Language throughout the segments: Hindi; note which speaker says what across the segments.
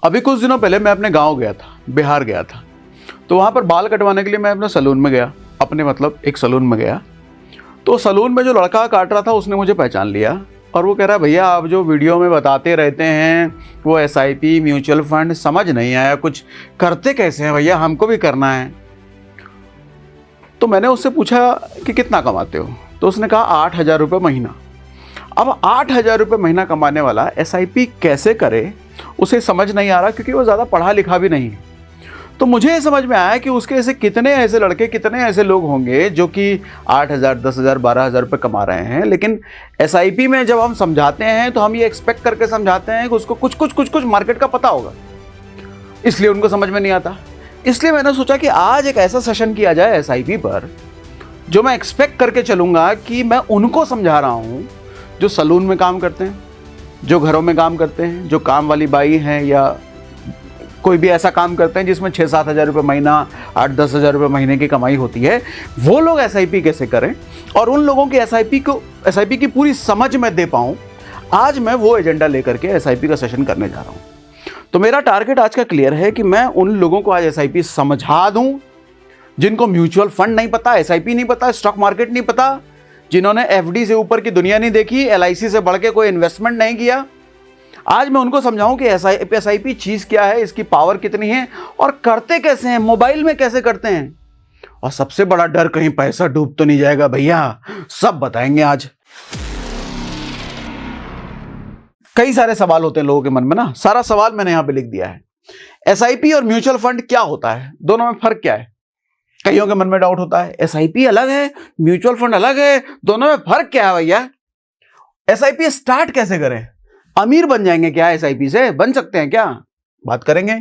Speaker 1: अभी कुछ दिनों पहले मैं अपने गांव गया था, बिहार गया था। तो वहाँ पर बाल कटवाने के लिए मैं अपने सैलून में गया, अपने मतलब एक सैलून में गया। तो सैलून में जो लड़का काट रहा था उसने मुझे पहचान लिया और वो कह रहा है, भैया आप जो वीडियो में बताते रहते हैं वो SIP म्यूचुअल फंड समझ नहीं आया, कुछ करते कैसे हैं भैया, हमको भी करना है। तो मैंने उससे पूछा कि कितना कमाते हो, तो उसने कहा 8,000 रुपये महीना। अब 8,000 रुपये महीना कमाने वाला SIP कैसे करे उसे समझ नहीं आ रहा, क्योंकि वो ज़्यादा पढ़ा लिखा भी नहीं है। तो मुझे ये समझ में आया कि उसके ऐसे कितने ऐसे लड़के, कितने ऐसे लोग होंगे जो कि 8,000, 10,000, 12,000 रुपये कमा रहे हैं, लेकिन SIP में जब हम समझाते हैं तो हम ये एक्सपेक्ट करके समझाते हैं कि उसको कुछ मार्केट का पता होगा, इसलिए उनको समझ में नहीं आता। इसलिए मैंने सोचा कि आज एक ऐसा सेशन किया जाए SIP पर जो मैं एक्सपेक्ट करके चलूँगा कि मैं उनको समझा रहा हूँ जो सैलून में काम करते हैं, जो घरों में काम करते हैं, जो काम वाली बाई हैं या कोई भी ऐसा काम करते हैं जिसमें 6-7 हज़ार रुपये महीना, 8-10 हज़ार रुपये महीने की कमाई होती है। वो लोग SIP कैसे करें और उन लोगों की SIP की पूरी समझ में दे पाऊँ, आज मैं वो एजेंडा लेकर के SIP का सेशन करने जा रहा हूँ। तो मेरा टारगेट आज का क्लियर है कि मैं उन लोगों को आज SIP समझा दूँ जिनको म्यूचुअल फंड नहीं पता, SIP नहीं पता, स्टॉक मार्केट नहीं पता, जिन्होंने FD से ऊपर की दुनिया नहीं देखी, LIC से बढ़ के कोई इन्वेस्टमेंट नहीं किया। आज मैं उनको समझाऊं कि SIP चीज़ क्या है, इसकी पावर कितनी है और करते कैसे हैं, मोबाइल में कैसे करते हैं, और सबसे बड़ा डर कहीं पैसा डूब तो नहीं जाएगा भैया, सब बताएंगे आज। कई सारे सवाल होते हैं लोगों के मन में ना, सारा सवाल मैंने यहां पे लिख दिया है। SIP और म्यूचुअल फंड क्या होता है, दोनों में फर्क क्या है? कईयों के मन में डाउट होता है, SIP अलग है, म्यूचुअल फंड अलग है, दोनों में फर्क क्या है भैया? SIP स्टार्ट कैसे करें? अमीर बन जाएंगे क्या SIP से? बन सकते हैं क्या? बात करेंगे।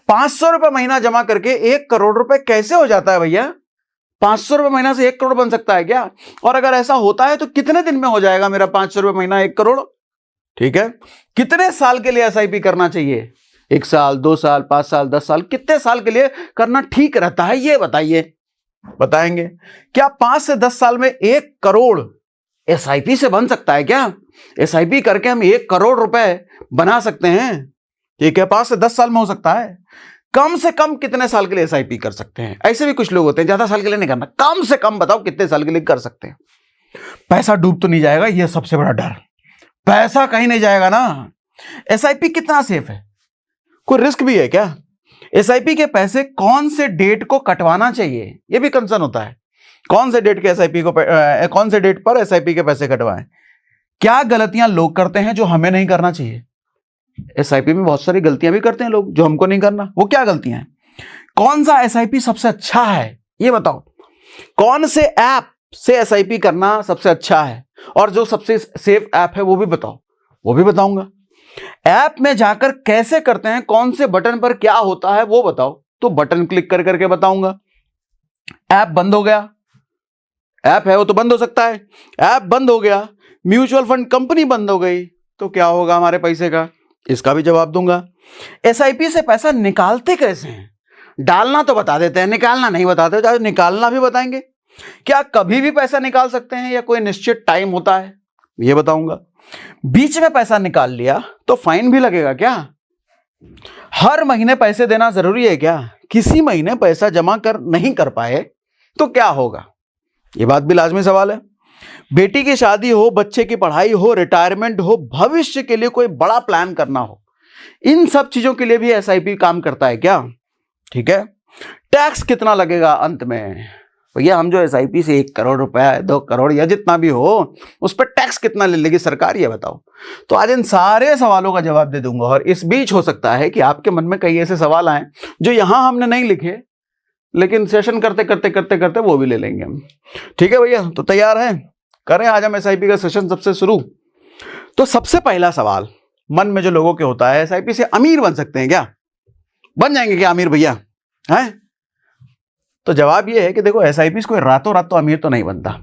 Speaker 1: 500 रुपये महीना जमा करके 1 करोड़ रुपए कैसे हो जाता है भैया? 500 रुपये महीना से 1 करोड़ बन सकता है क्या? और अगर ऐसा होता है तो कितने दिन में हो जाएगा मेरा 500 रुपये महीना 1 करोड़? ठीक है। कितने साल के लिए SIP करना चाहिए? 1 साल, 2 साल, 5 साल, 10 साल, कितने साल के लिए करना ठीक रहता है, ये बताइए। बताएंगे। क्या 5 से 10 साल में 1 करोड़ SIP से बन सकता है क्या? SIP करके हम 1 करोड़ रुपए बना सकते हैं? ठीक है, 5 से 10 साल में हो सकता है। कम से कम कितने साल के लिए SIP कर सकते हैं? ऐसे भी कुछ लोग होते हैं ज्यादा साल के लिए नहीं करना, कम से कम बताओ कितने साल के लिए कर सकते हैं? पैसा डूब तो नहीं जाएगा, यह सबसे बड़ा डर। पैसा कहीं नहीं जाएगा ना। SIP कितना सेफ है? कोई रिस्क भी है क्या? SIP के पैसे कौन से डेट को कटवाना चाहिए, यह भी कंसर्न होता है। कौन से डेट पर SIP के पैसे कटवाएं? क्या गलतियां लोग करते हैं जो हमें नहीं करना चाहिए? SIP में बहुत सारी गलतियां भी करते हैं लोग जो हमको नहीं करना। वो क्या गलतियां हैं? कौन सा SIP सबसे अच्छा है ये बताओ। कौन से ऐप से SIP करना सबसे अच्छा है, और जो सबसे सेफ ऐप है वो भी बताओ, वो भी बताऊंगा। ऐप में जाकर कैसे करते हैं, कौन से बटन पर क्या होता है वो बताओ, तो बटन क्लिक कर करके बताऊंगा। ऐप बंद हो गया, ऐप है वो तो बंद हो सकता है, ऐप बंद हो गया, म्यूचुअल फंड कंपनी बंद हो गई, तो क्या होगा हमारे पैसे का, इसका भी जवाब दूंगा। SIP से पैसा निकालते कैसे हैं? डालना तो बता देते हैं, निकालना नहीं बताते, चाहे निकालना भी बताएंगे। क्या कभी भी पैसा निकाल सकते हैं या कोई निश्चित टाइम होता है, ये बताऊंगा। बीच में पैसा निकाल लिया तो फाइन भी लगेगा क्या? हर महीने पैसे देना जरूरी है क्या? किसी महीने पैसा जमा कर नहीं कर पाए तो क्या होगा, ये बात भी लाजमी सवाल है। बेटी की शादी हो, बच्चे की पढ़ाई हो, रिटायरमेंट हो, भविष्य के लिए कोई बड़ा प्लान करना हो, इन सब चीजों के लिए भी SIP काम करता है क्या? ठीक है। टैक्स कितना लगेगा अंत में भैया? हम जो SIP से 1 करोड़ रुपए, 2 करोड़ या जितना भी हो, उस पर टैक्स कितना ले लेगी सरकार, ये बताओ। तो आज इन सारे सवालों का जवाब दे दूंगा। और इस बीच हो सकता है कि आपके मन में कई ऐसे सवाल आए जो यहां हमने नहीं लिखे, लेकिन सेशन करते करते करते करते वो भी ले लेंगे हम। ठीक है भैया, तो तैयार हैं? करें आज हम SIP का सेशन सबसे शुरू। तो सबसे पहला सवाल मन में जो लोगों के होता है, SIP से अमीर बन सकते हैं क्या? बन जाएंगे क्या अमीर भैया? हैं? तो जवाब ये है कि देखो, SIP से कोई रातों रात तो अमीर तो नहीं बनता।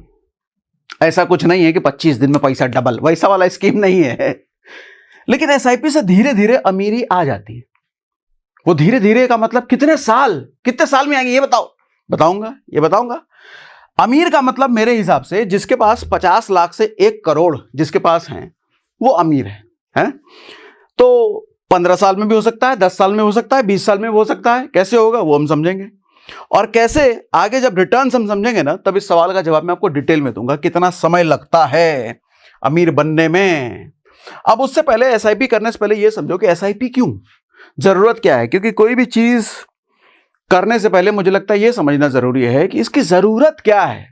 Speaker 1: ऐसा कुछ नहीं है कि 25 दिन में पैसा डबल, वैसा वाला स्कीम नहीं है। लेकिन SIP से धीरे धीरे अमीरी आ जाती है। वो धीरे धीरे का मतलब कितने साल में आएंगे ये बताओ? बताऊंगा। अमीर का मतलब मेरे हिसाब से जिसके पास 50 लाख से 1 करोड़ जिसके पास हैं वो अमीर है? तो 15 साल में भी हो सकता है, 10 साल में हो सकता है, 20 साल में भी हो सकता है। कैसे होगा वो हम समझेंगे, और कैसे आगे जब रिटर्न हम समझेंगे ना, तब इस सवाल का जवाब मैं आपको डिटेल में दूंगा, कितना समय लगता है अमीर बनने में। अब उससे पहले एसआईपी करने से पहले ये समझो कि एसआईपी क्यों, जरूरत क्या है। क्योंकि कोई भी चीज करने से पहले मुझे लगता है ये समझना जरूरी है कि इसकी जरूरत क्या है।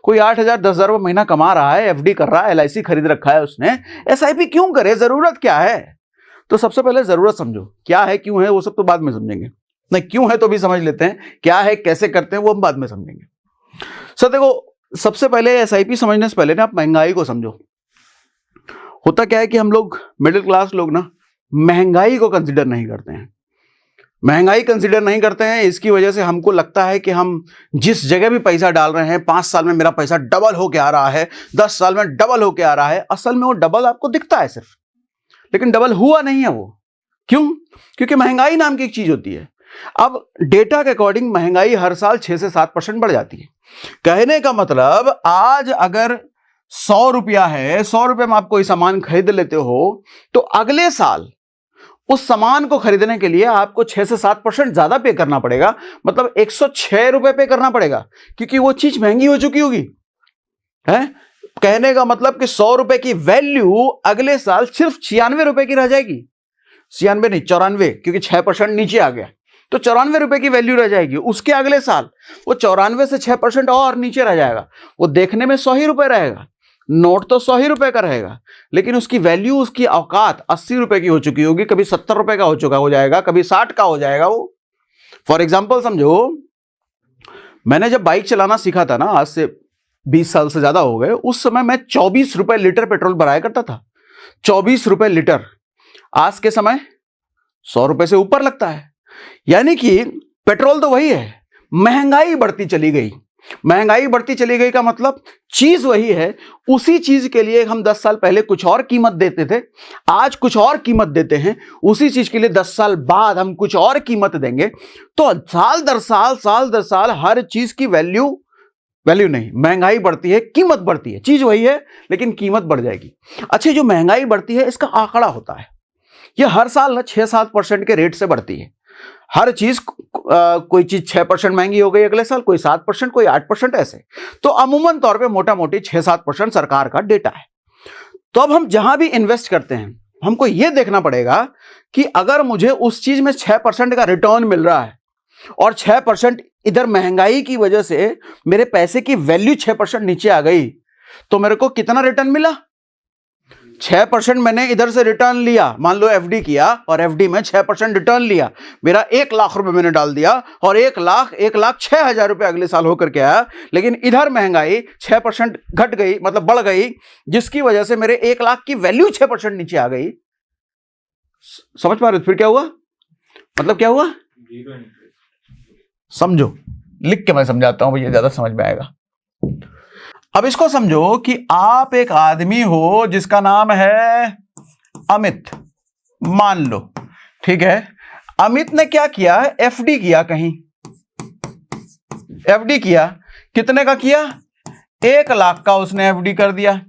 Speaker 1: कोई 8,000 10,000 रुपये महीना कमा रहा है, एफडी कर रहा है, एलआईसी खरीद रखा है उसने, एसआईपी क्यों करे, जरूरत क्या है। तो सबसे पहले जरूरत समझो, क्या है क्यों है वो सब तो बाद में समझेंगे। नहीं, क्यों है तो भी समझ लेते हैं, क्या है कैसे करते हैं वो हम बाद में समझेंगे। सर देखो, सबसे पहले एसआईपी समझने से पहले ना आप महंगाई को समझो। होता क्या है कि हम लोग मिडिल क्लास लोग ना महंगाई को कंसिडर नहीं करते हैं। महंगाई कंसिडर नहीं करते हैं, इसकी वजह से हमको लगता है कि हम जिस जगह भी पैसा डाल रहे हैं, 5 साल में मेरा पैसा डबल होके आ रहा है, 10 साल में डबल होके आ रहा है। असल में वो डबल आपको दिखता है सिर्फ, लेकिन डबल हुआ नहीं है वो। क्यों? क्योंकि महंगाई नाम की एक चीज होती है। अब डेटा के अकॉर्डिंग महंगाई हर साल 6 से 7% बढ़ जाती है। कहने का मतलब आज अगर 100 रुपया है, 100 रुपये में आप कोई सामान खरीद लेते हो, तो अगले साल उस सामान को खरीदने के लिए आपको 6 से 7% ज्यादा पे करना पड़ेगा। मतलब 106 रुपए पे करना पड़ेगा, क्योंकि वो चीज महंगी हो चुकी होगी है। कहने का मतलब कि 100 रुपए की वैल्यू अगले साल सिर्फ 96 रुपए की रह जाएगी। 96 नहीं, 94, क्योंकि 6% नीचे आ गया, तो 94 रुपए की वैल्यू रह जाएगी। उसके अगले साल वो 94 से 6% और नीचे रह जाएगा। वो देखने में 100 ही रुपए रहेगा, नोट तो 100 ही रुपए का रहेगा, लेकिन उसकी वैल्यू, उसकी औकात 80 रुपए की हो चुकी होगी, कभी 70 रुपए का हो जाएगा, कभी 60 का हो जाएगा वो। फॉर एग्जाम्पल समझो, मैंने जब बाइक चलाना सीखा था ना, आज से 20 साल से ज्यादा हो गए, उस समय मैं 24 रुपए लीटर पेट्रोल भराया करता था। 24 रुपए लीटर। आज के समय 100 रुपए से ऊपर लगता है। यानी कि पेट्रोल तो वही है, महंगाई बढ़ती चली गई। महंगाई बढ़ती चली गई का मतलब चीज वही है, उसी चीज के लिए हम 10 साल पहले कुछ और कीमत देते थे, आज कुछ और कीमत देते हैं। उसी चीज के लिए 10 साल बाद हम कुछ और कीमत देंगे। तो साल दर साल हर चीज की वैल्यू नहीं, महंगाई बढ़ती है, कीमत बढ़ती है। चीज वही है लेकिन कीमत बढ़ जाएगी। अच्छा, जो महंगाई बढ़ती है इसका आंकड़ा होता है, यह हर साल ना 6-7% के रेट से बढ़ती है। हर चीज, कोई चीज 6% महंगी हो गई अगले साल, कोई 7%, कोई 8%, ऐसे। तो अमूमन तौर पे मोटा मोटी 6-7% सरकार का डेटा है। तो अब हम जहां भी इन्वेस्ट करते हैं, हमको यह देखना पड़ेगा कि अगर मुझे उस चीज में 6% का रिटर्न मिल रहा है और 6% इधर महंगाई की वजह से मेरे पैसे की वैल्यू 6% नीचे आ गई, तो मेरे को कितना रिटर्न मिला? 6% मैंने इधर से रिटर्न लिया, मान लो एफडी किया और एफडी में 6% रिटर्न लिया, मेरा 1 लाख रुपए मैंने डाल दिया और 1 लाख 6,000 रुपए अगले साल होकर के आया। लेकिन इधर महंगाई 6% घट गई, मतलब बढ़ गई, जिसकी वजह से मेरे 1 लाख की वैल्यू 6% नीचे आ गई। समझ पा रहे हो? फिर क्या हुआ? मतलब क्या हुआ? समझो, लिख के मैं समझाता हूं, भैया ज्यादा समझ में आएगा। अब इसको समझो कि आप एक आदमी हो जिसका नाम है अमित, मान लो, ठीक है। अमित ने क्या किया? एफडी किया कहीं, एफडी किया। कितने का किया? 1 लाख का उसने एफडी कर दिया।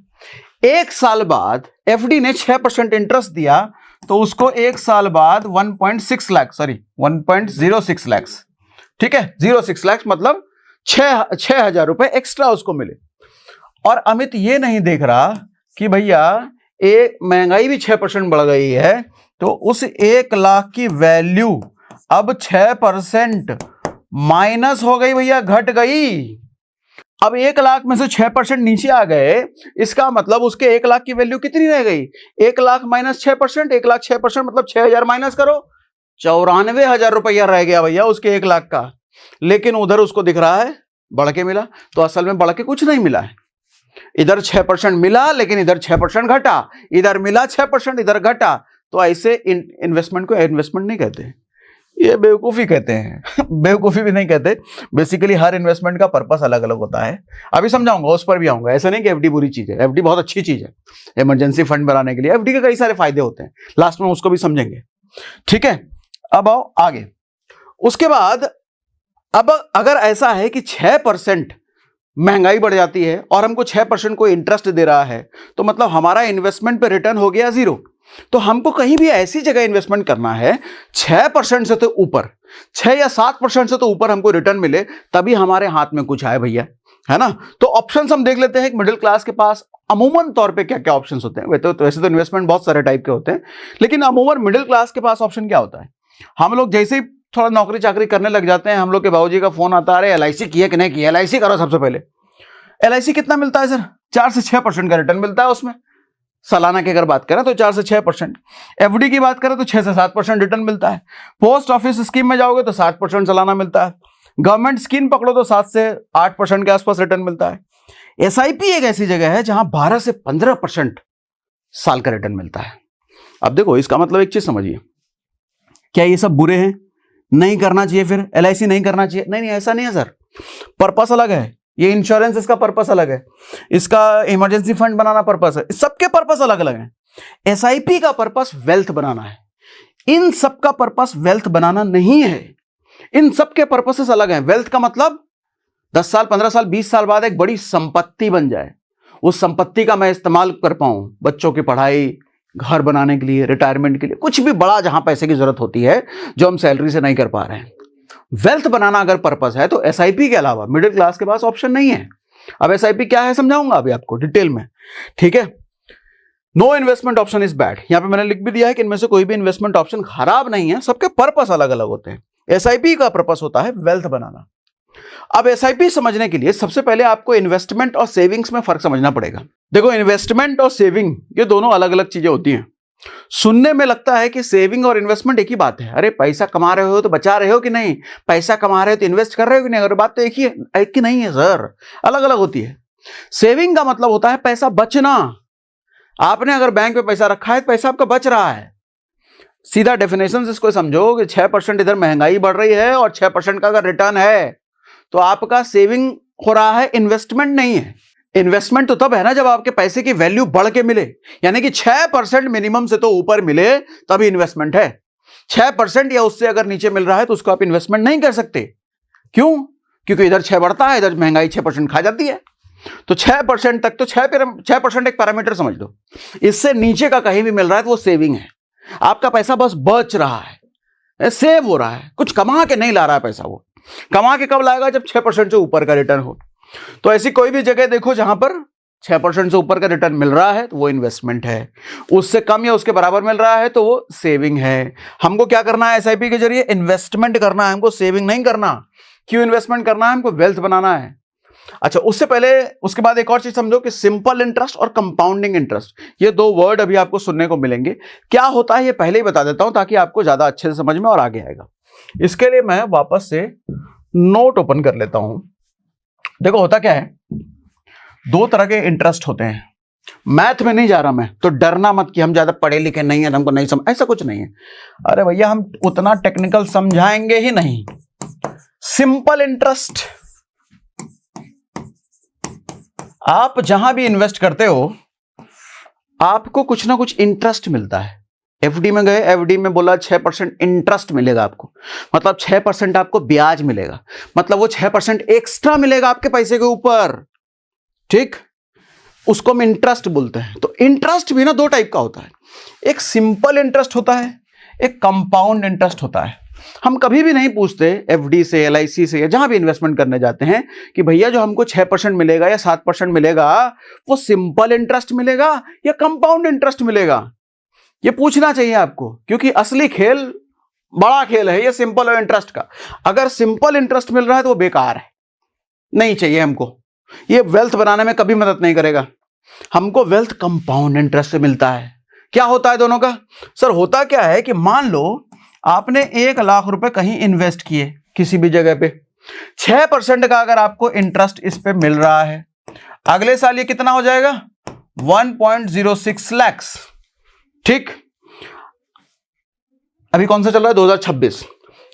Speaker 1: 1 साल बाद एफडी ने 6% इंटरेस्ट दिया, तो उसको 1 साल बाद 1.6 लाख, सॉरी 1.06 लाख, ठीक है, 06 लाख मतलब 6,000 रुपए एक्स्ट्रा उसको मिले। और अमित ये नहीं देख रहा कि भैया एक महंगाई भी 6% बढ़ गई है, तो उस 1 लाख की वैल्यू अब 6% माइनस हो गई, भैया घट गई। अब 1 लाख में से 6% नीचे आ गए, इसका मतलब उसके 1 लाख की वैल्यू कितनी रह गई? 1 लाख माइनस 6%, 1 लाख 6% मतलब 6,000 माइनस करो, 94,000 रुपया रह गया भैया उसके 1 लाख का। लेकिन उधर उसको दिख रहा है बढ़ के मिला, तो असल में बढ़ के कुछ नहीं मिला है। इधर 6% मिला लेकिन इधर 6% घटा, इधर मिला 6% इधर घटा। तो ऐसे इन्वेस्टमेंट को इन्वेस्टमेंट नहीं कहते, ये बेवकूफी कहते हैं। बेवकूफी भी नहीं कहते, बेसिकली हर इन्वेस्टमेंट का पर्पस अलग अलग होता है। अभी समझाऊंगा, उस पर भी आऊंगा। ऐसा नहीं कि एफडी बुरी चीज है, एफडी बहुत अच्छी चीज है इमरजेंसी फंड बनाने के लिए। एफडी के कई सारे फायदे होते हैं, लास्ट में उसको भी समझेंगे, ठीक है। अब आओ आगे। उसके बाद अब अगर ऐसा है कि 6% महंगाई बढ़ जाती है और हमको 6% को इंटरेस्ट दे रहा है, तो मतलब हमारा इन्वेस्टमेंट पे रिटर्न हो गया 0। तो हमको कहीं भी ऐसी जगह इन्वेस्टमेंट करना है 6% से तो ऊपर, 6 या 7% से तो ऊपर हमको रिटर्न मिले, तभी हमारे हाथ में कुछ आए भैया, है ना। तो ऑप्शंस हम देख लेते हैं कि मिडिल क्लास के पास अमूमन तौर पे क्या क्या ऑप्शंस होते हैं। वैसे तो इन्वेस्टमेंट बहुत सारे टाइप के होते हैं, लेकिन अमूमन मिडिल क्लास के पास ऑप्शन क्या होता है। हम लोग जैसे ही थोड़ा नौकरी चाकरी करने लग जाते हैं, हम लोग के बाबूजी का फोन आता है, LIC की है कि नहीं की, LIC करो सबसे पहले। LIC कितना मिलता है सर? 4 से 6% का रिटर्न मिलता है उसमें, सालाना की अगर बात करें तो 4 से 6%। FD की बात करें तो 6 से 7% रिटर्न मिलता है। पोस्ट ऑफिस स्कीम में जाओगे तो 7% सालाना मिलता है। गवर्नमेंट स्कीम पकड़ो तो 7 से 8% के आसपास रिटर्न मिलता है। SIP एक ऐसी जगह है जहां 12 से 15% साल का रिटर्न मिलता है। अब देखो, इसका मतलब एक चीज समझिए, क्या ये सब बुरे हैं? नहीं करना चाहिए फिर LIC नहीं करना चाहिए? नहीं, ऐसा नहीं है सर, पर्पस अलग है। ये इंश्योरेंस, इसका पर्पस अलग है, इसका इमरजेंसी फंड बनाना पर्पस है, सबके पर्पस अलग अलग है। SIP का पर्पस वेल्थ बनाना है, इन सबका पर्पस वेल्थ बनाना नहीं है। इन सबके पर्पसेस अलग हैं। वेल्थ का मतलब 10 साल 15 साल 20 साल बाद एक बड़ी संपत्ति बन जाए, उस संपत्ति का मैं इस्तेमाल कर पाऊं बच्चों की पढ़ाई, घर बनाने के लिए, रिटायरमेंट के लिए, कुछ भी बड़ा जहां पैसे की जरूरत होती है जो हम सैलरी से नहीं कर पा रहे हैं। वेल्थ बनाना अगर पर्पस है तो SIP के अलावा मिडिल क्लास के पास ऑप्शन नहीं है। अब SIP क्या है समझाऊंगा अभी आपको डिटेल में, ठीक है। No investment option is bad, यहां पे मैंने लिख भी दिया है कि इनमें से कोई भी इन्वेस्टमेंट ऑप्शन खराब नहीं है, सबके पर्पस अलग अलग होते हैं। SIP का पर्पस होता है वेल्थ बनाना। अब SIP समझने के लिए सबसे पहले आपको इन्वेस्टमेंट और सेविंग्स में फर्क समझना पड़ेगा। देखो, इन्वेस्टमेंट और सेविंग ये दोनों अलग अलग चीजें होती हैं। सुनने में लगता है कि सेविंग और इन्वेस्टमेंट एक ही बात है। अरे पैसा कमा रहे हो तो बचा रहे हो कि नहीं, पैसा कमा रहे हो तो इन्वेस्ट कर रहे हो कि नहीं, अगर बात तो एक ही है, एक ही नहीं है सर, अलग अलग होती है। सेविंग का मतलब होता है पैसा बचना। आपने अगर बैंक में पैसा रखा है तो पैसा आपका बच रहा है। सीधा डेफिनेशन इसको समझो कि 6% इधर महंगाई बढ़ रही है और 6% का अगर रिटर्न है तो आपका सेविंग हो रहा है, इन्वेस्टमेंट नहीं है। इन्वेस्टमेंट तो तब है ना जब आपके पैसे की वैल्यू बढ़ के मिले, यानी कि 6% मिनिमम से तो ऊपर मिले तभी इन्वेस्टमेंट है। 6% या उससे अगर नीचे मिल रहा है तो उसको आप इन्वेस्टमेंट नहीं कर सकते। क्यों? क्योंकि इधर 6 बढ़ता है, इधर महंगाई 6% खा जाती है। तो 6% तक तो 6% एक पैरामीटर समझ लो। इससे नीचे का कहीं भी मिल रहा है तो वो सेविंग है। आपका पैसा बस बच रहा है, सेव हो रहा है, कुछ कमा के नहीं ला रहा है पैसा। वो कमा के कब लाएगा? जब 6% से ऊपर का रिटर्न हो। तो ऐसी कोई भी जगह देखो जहां पर 6% से ऊपर का रिटर्न मिल रहा है तो वो इन्वेस्टमेंट है, उससे कम या उसके बराबर मिल रहा है तो वो सेविंग है। हमको क्या करना है? SIP के जरिए इन्वेस्टमेंट करना है, हमको सेविंग नहीं करना। क्यों इन्वेस्टमेंट करना है? हमको वेल्थ बनाना है। अच्छा, उससे पहले उसके बाद एक और चीज समझो कि सिंपल इंटरेस्ट और कंपाउंडिंग इंटरेस्ट, ये दो वर्ड अभी आपको सुनने को मिलेंगे। क्या होता है ये पहले ही बता देता हूं ताकि आपको ज्यादा अच्छे से समझ में और आगे आएगा। इसके लिए मैं वापस से नोट ओपन कर लेता हूं। देखो, होता क्या है, दो तरह के इंटरेस्ट होते हैं। मैथ में नहीं जा रहा मैं, तो डरना मत कि हम ज्यादा पढ़े लिखे नहीं है, हमको नहीं समझ, ऐसा कुछ नहीं है। अरे भैया, हम उतना टेक्निकल समझाएंगे ही नहीं। सिंपल इंटरेस्ट, आप जहां भी इन्वेस्ट करते हो आपको कुछ ना कुछ इंटरेस्ट मिलता है। FD में गए, FD में बोला 6% इंटरेस्ट मिलेगा आपको, मतलब 6% आपको ब्याज मिलेगा, मतलब वो 6% एक्स्ट्रा मिलेगा आपके पैसे के ऊपर, ठीक, उसको हम इंटरेस्ट बोलते हैं। तो इंटरेस्ट भी ना दो टाइप का होता है, एक सिंपल इंटरेस्ट होता है, एक कंपाउंड इंटरेस्ट होता है। हम कभी भी नहीं पूछते FD से, LIC से या जहां भी इन्वेस्टमेंट करने जाते हैं कि भैया जो हमको 6% मिलेगा या 7% मिलेगा वो सिंपल इंटरेस्ट मिलेगा या कंपाउंड इंटरेस्ट मिलेगा। ये पूछना चाहिए आपको, क्योंकि असली खेल बड़ा खेल है ये सिंपल और इंटरेस्ट का। अगर सिंपल इंटरेस्ट मिल रहा है तो वो बेकार है, नहीं चाहिए हमको, ये वेल्थ बनाने में कभी मदद नहीं करेगा। हमको वेल्थ कंपाउंड इंटरेस्ट से मिलता है। क्या होता है दोनों का? सर होता क्या है कि मान लो आपने 1 लाख रुपए कहीं इन्वेस्ट किए किसी भी जगह पे, 6% का अगर आपको इंटरेस्ट इस पे मिल रहा है, अगले साल ये कितना हो जाएगा? 1.06 लाख, ठीक। अभी कौन सा चल रहा है? 2026।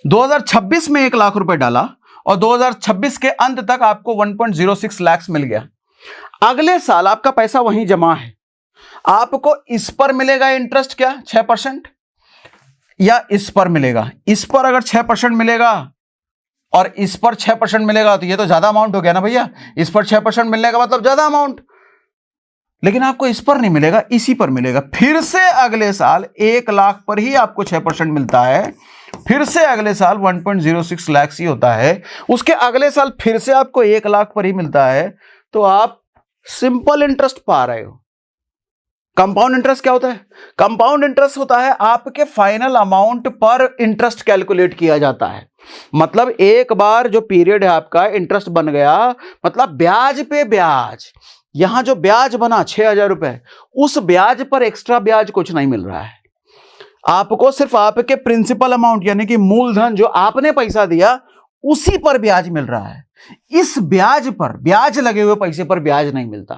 Speaker 1: 2026 में 1 लाख रुपए डाला और 2026 के अंत तक आपको 1.06 लाख मिल गया। अगले साल आपका पैसा वहीं जमा है, आपको इस पर मिलेगा इंटरेस्ट क्या? 6%, या इस पर मिलेगा? इस पर अगर 6% मिलेगा और इस पर 6% मिलेगा तो ये तो ज्यादा अमाउंट हो गया ना भैया। इस पर 6% मिलने का मतलब ज्यादा अमाउंट, लेकिन आपको इस पर नहीं मिलेगा, इसी पर मिलेगा। फिर से अगले साल 1 लाख पर ही आपको 6% मिलता है, फिर से अगले साल 1.06 लाख ही होता है, उसके अगले साल फिर से आपको 1 लाख पर ही मिलता है। तो आप सिंपल इंटरेस्ट पा रहे हो। कंपाउंड इंटरेस्ट क्या होता है? कंपाउंड इंटरेस्ट होता है आपके फाइनल अमाउंट पर इंटरेस्ट कैलकुलेट किया जाता है। मतलब एक बार जो पीरियड है आपका इंटरेस्ट बन गया, मतलब ब्याज पे ब्याज, यहां जो ब्याज बना 6,000 रुपए, उस ब्याज पर एक्स्ट्रा ब्याज कुछ नहीं मिल रहा है आपको, सिर्फ आपके प्रिंसिपल अमाउंट यानी कि मूलधन जो आपने पैसा दिया उसी पर ब्याज मिल रहा है। इस ब्याज पर, ब्याज लगे हुए पैसे पर ब्याज नहीं मिलता।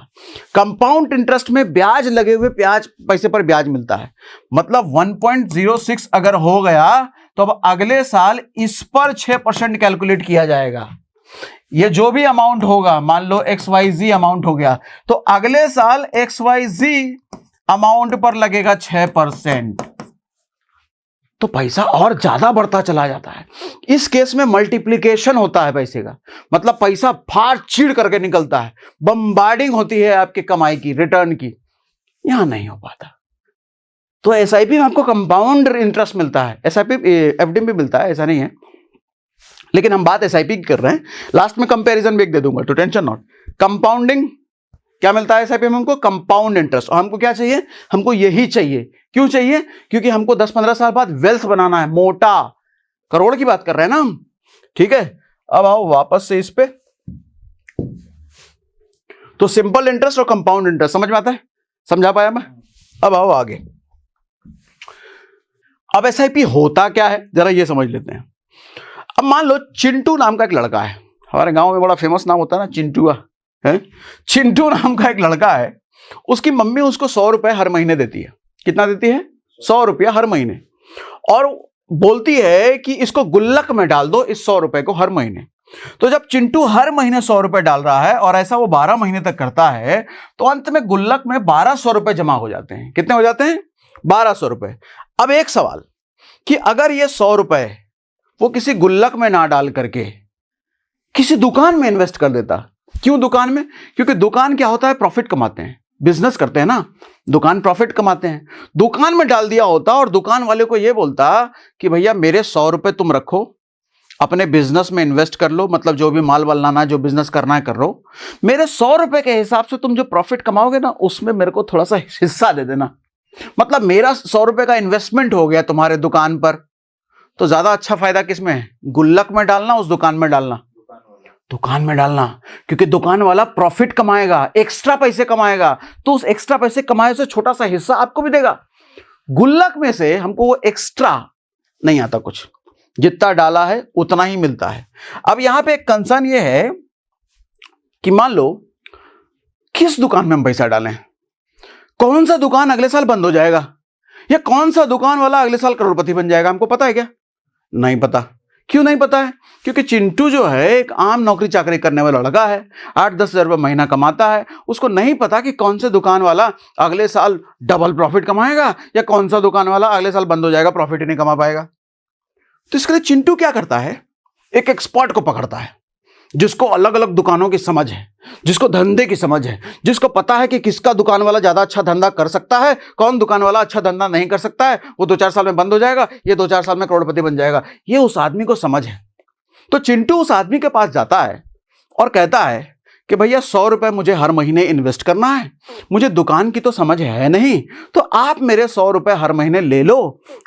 Speaker 1: कंपाउंड इंटरेस्ट में ब्याज लगे हुए पैसे पर ब्याज मिलता है। मतलब 1.06 अगर हो गया तो अब अगले साल इस पर 6% कैलकुलेट किया जाएगा। ये जो भी अमाउंट होगा, मान लो XYZ अमाउंट हो गया, तो अगले साल XYZ अमाउंट पर लगेगा 6%। तो पैसा और ज्यादा बढ़ता चला जाता है। इस केस में मल्टीप्लिकेशन होता है पैसे का, मतलब पैसा फाड़ चीड़ करके निकलता है, बम्बार्डिंग होती है आपकी कमाई की, रिटर्न की। यहां नहीं हो पाता। तो एसआईपी में आपको कंपाउंड इंटरेस्ट मिलता है, एसआईपी एफडी भी मिलता है, ऐसा नहीं है, लेकिन हम बात एसआईपी की कर रहे हैं। लास्ट में कंपैरिजन भी एक दे दूंगा, तो टेंशन नॉट। कंपाउंडिंग क्या मिलता है एसआईपी में? हमको कंपाउंड इंटरेस्ट। और हमको क्या चाहिए? हमको यही चाहिए। क्यों चाहिए? क्योंकि हमको 10-15 साल बाद वेल्थ बनाना है, मोटा, करोड़ की बात कर रहे हैं ना हम, ठीक है। अब आओ वापस से इस पे, तो सिंपल इंटरेस्ट और कंपाउंड इंटरेस्ट समझ में आता है? समझा पाया मैं? अब आओ आगे। अब एसआईपी होता क्या है जरा ये समझ लेते हैं। अब मान लो चिंटू नाम का एक लड़का है, हमारे गांव में बड़ा फेमस नाम होता है ना चिंटू है। चिंटू नाम का एक लड़का है, उसकी मम्मी उसको 100 रुपए हर महीने देती है। कितना देती है? 100 रुपया हर महीने। और बोलती है कि इसको गुल्लक में डाल दो इस 100 रुपए को हर महीने। तो जब चिंटू हर महीने 100 रुपए डाल रहा है और ऐसा वो 12 महीने तक करता है, तो अंत में गुल्लक में 1200 रुपए जमा हो जाते हैं। कितने हो जाते हैं? 1200 रुपए। अब एक सवाल कि अगर ये 100 रुपए वो किसी गुल्लक में ना डाल करके किसी दुकान में इन्वेस्ट कर देता। क्यों दुकान में? क्योंकि दुकान क्या होता है? प्रॉफिट कमाते हैं, बिजनेस करते हैं ना, दुकान प्रॉफिट कमाते हैं। दुकान में डाल दिया होता और दुकान वाले को यह बोलता कि भैया मेरे 100 रुपए तुम रखो, अपने बिजनेस में इन्वेस्ट कर लो, मतलब जो भी माल वाल लाना, जो बिजनेस करना है कर लो, मेरे 100 रुपए के हिसाब से तुम जो प्रॉफिट कमाओगे ना उसमें मेरे को थोड़ा सा हिस्सा दे देना। मतलब मेरा 100 रुपए का इन्वेस्टमेंट हो गया तुम्हारे दुकान पर। तो ज्यादा अच्छा फायदा किसमें है? गुल्लक में डालना, उस दुकान में डालना? दुकान में डालना, क्योंकि दुकान वाला प्रॉफिट कमाएगा, एक्स्ट्रा पैसे कमाएगा, तो उस एक्स्ट्रा पैसे कमाए से छोटा सा हिस्सा आपको भी देगा। गुल्लक में से हमको वो एक्स्ट्रा नहीं आता, कुछ जितना डाला है उतना ही मिलता है। अब यहां पे एक कंसर्न ये है कि मान लो किस दुकान में हम पैसा डालें, कौन सा दुकान अगले साल बंद हो जाएगा, या कौन सा दुकान वाला अगले साल करोड़पति बन जाएगा, हमको पता है क्या? नहीं पता। क्यों नहीं पता है? क्योंकि चिंटू जो है एक आम नौकरी चाकरी करने वाला लड़का है, 8-10 हजार रुपये महीना कमाता है। उसको नहीं पता कि कौन से दुकान वाला अगले साल डबल प्रॉफिट कमाएगा या कौन सा दुकान वाला अगले साल बंद हो जाएगा, प्रॉफिट ही नहीं कमा पाएगा। तो इसके लिए चिंटू क्या करता है? एक एक्सपर्ट को पकड़ता है, जिसको अलग अलग दुकानों की समझ है, जिसको धंधे की समझ है, जिसको पता है कि किसका दुकान वाला ज्यादा अच्छा धंधा कर सकता है, कौन दुकान वाला अच्छा धंधा नहीं कर सकता है, वो 2-4 साल में बंद हो जाएगा, ये 2-4 साल में करोड़पति बन जाएगा। ये उस आदमी को समझ है। तो चिंटू उस आदमी के पास जाता है और कहता है कि भैया 100 रुपए मुझे हर महीने इन्वेस्ट करना है, मुझे दुकान की तो समझ है नहीं, तो आप मेरे 100 रुपए हर महीने ले लो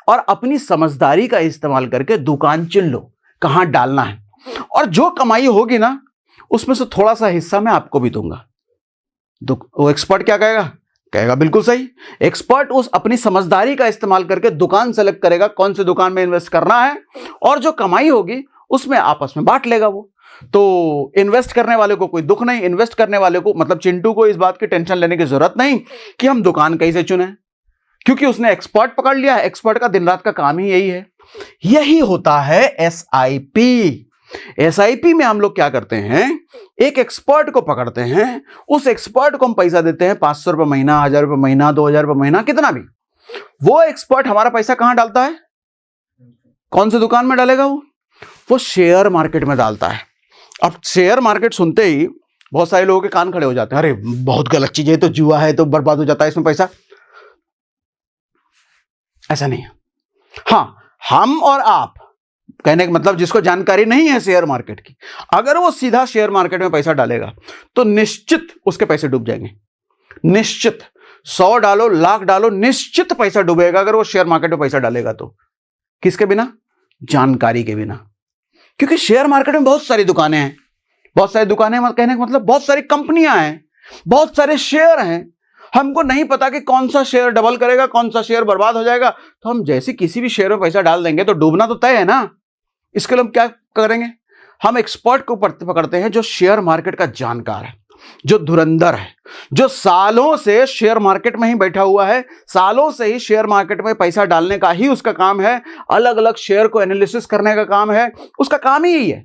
Speaker 1: और अपनी समझदारी का इस्तेमाल करके दुकान चुन लो कहां डालना है, और जो कमाई होगी ना उसमें से थोड़ा सा हिस्सा मैं आपको भी दूंगा। वो एक्सपर्ट क्या कहेगा? कहेगा बिल्कुल सही। एक्सपर्ट उस अपनी समझदारी का इस्तेमाल करके दुकान सेलेक्ट करेगा, कौन से दुकान में इन्वेस्ट करना है, और जो कमाई होगी उसमें आपस में बांट लेगा वो। तो इन्वेस्ट करने वाले को कोई दुख नहीं, इन्वेस्ट करने वाले को मतलब चिंटू को इस बात की टेंशन लेने की जरूरत नहीं कि हम दुकान कैसे चुने, क्योंकि उसने एक्सपर्ट पकड़ लिया है। एक्सपर्ट का दिन रात का काम ही यही है। यही होता है एसआईपी। एसआईपी में हम लोग क्या करते हैं? एक एक्सपर्ट को पकड़ते हैं, उस एक्सपर्ट को हम पैसा देते हैं, 500 रुपये महीना, 1000 रुपये महीना, 2000 रुपये महीना, कितना भी। वो एक्सपर्ट हमारा पैसा कहां डालता है? कौन सी दुकान में डालेगा? वो शेयर मार्केट में डालता है। अब शेयर मार्केट सुनते ही बहुत सारे लोगों के कान खड़े हो जाते हैं, अरे बहुत गलत चीज है, तो जुआ है, तो बर्बाद हो जाता है इसमें पैसा। ऐसा नहीं है। हाँ, हम और आप, कहने का मतलब जिसको जानकारी नहीं है शेयर मार्केट की, अगर वो सीधा शेयर मार्केट में पैसा डालेगा तो निश्चित उसके पैसे डूब जाएंगे। निश्चित 100 डालो, लाख डालो, निश्चित पैसा डूबेगा अगर वो शेयर मार्केट में पैसा डालेगा तो। किसके बिना? जानकारी के बिना। क्योंकि शेयर मार्केट में बहुत सारी दुकानें हैं, बहुत सारी दुकानें, कहने का मतलब बहुत सारी कंपनियां हैं, बहुत सारे शेयर हैं। हमको नहीं पता कि कौन सा शेयर डबल करेगा, कौन सा शेयर बर्बाद हो जाएगा, तो हम जैसे किसी भी शेयर में पैसा डाल देंगे तो डूबना तो तय है ना। इसके लिए हम क्या करेंगे? हम एक्सपर्ट को पकड़ते हैं जो शेयर मार्केट का जानकार है, जो धुरंधर है, जो सालों से शेयर मार्केट में ही बैठा हुआ है, सालों से ही शेयर मार्केट में पैसा डालने का ही उसका काम है, अलग अलग शेयर को एनालिसिस करने का काम है, उसका काम ही यही है।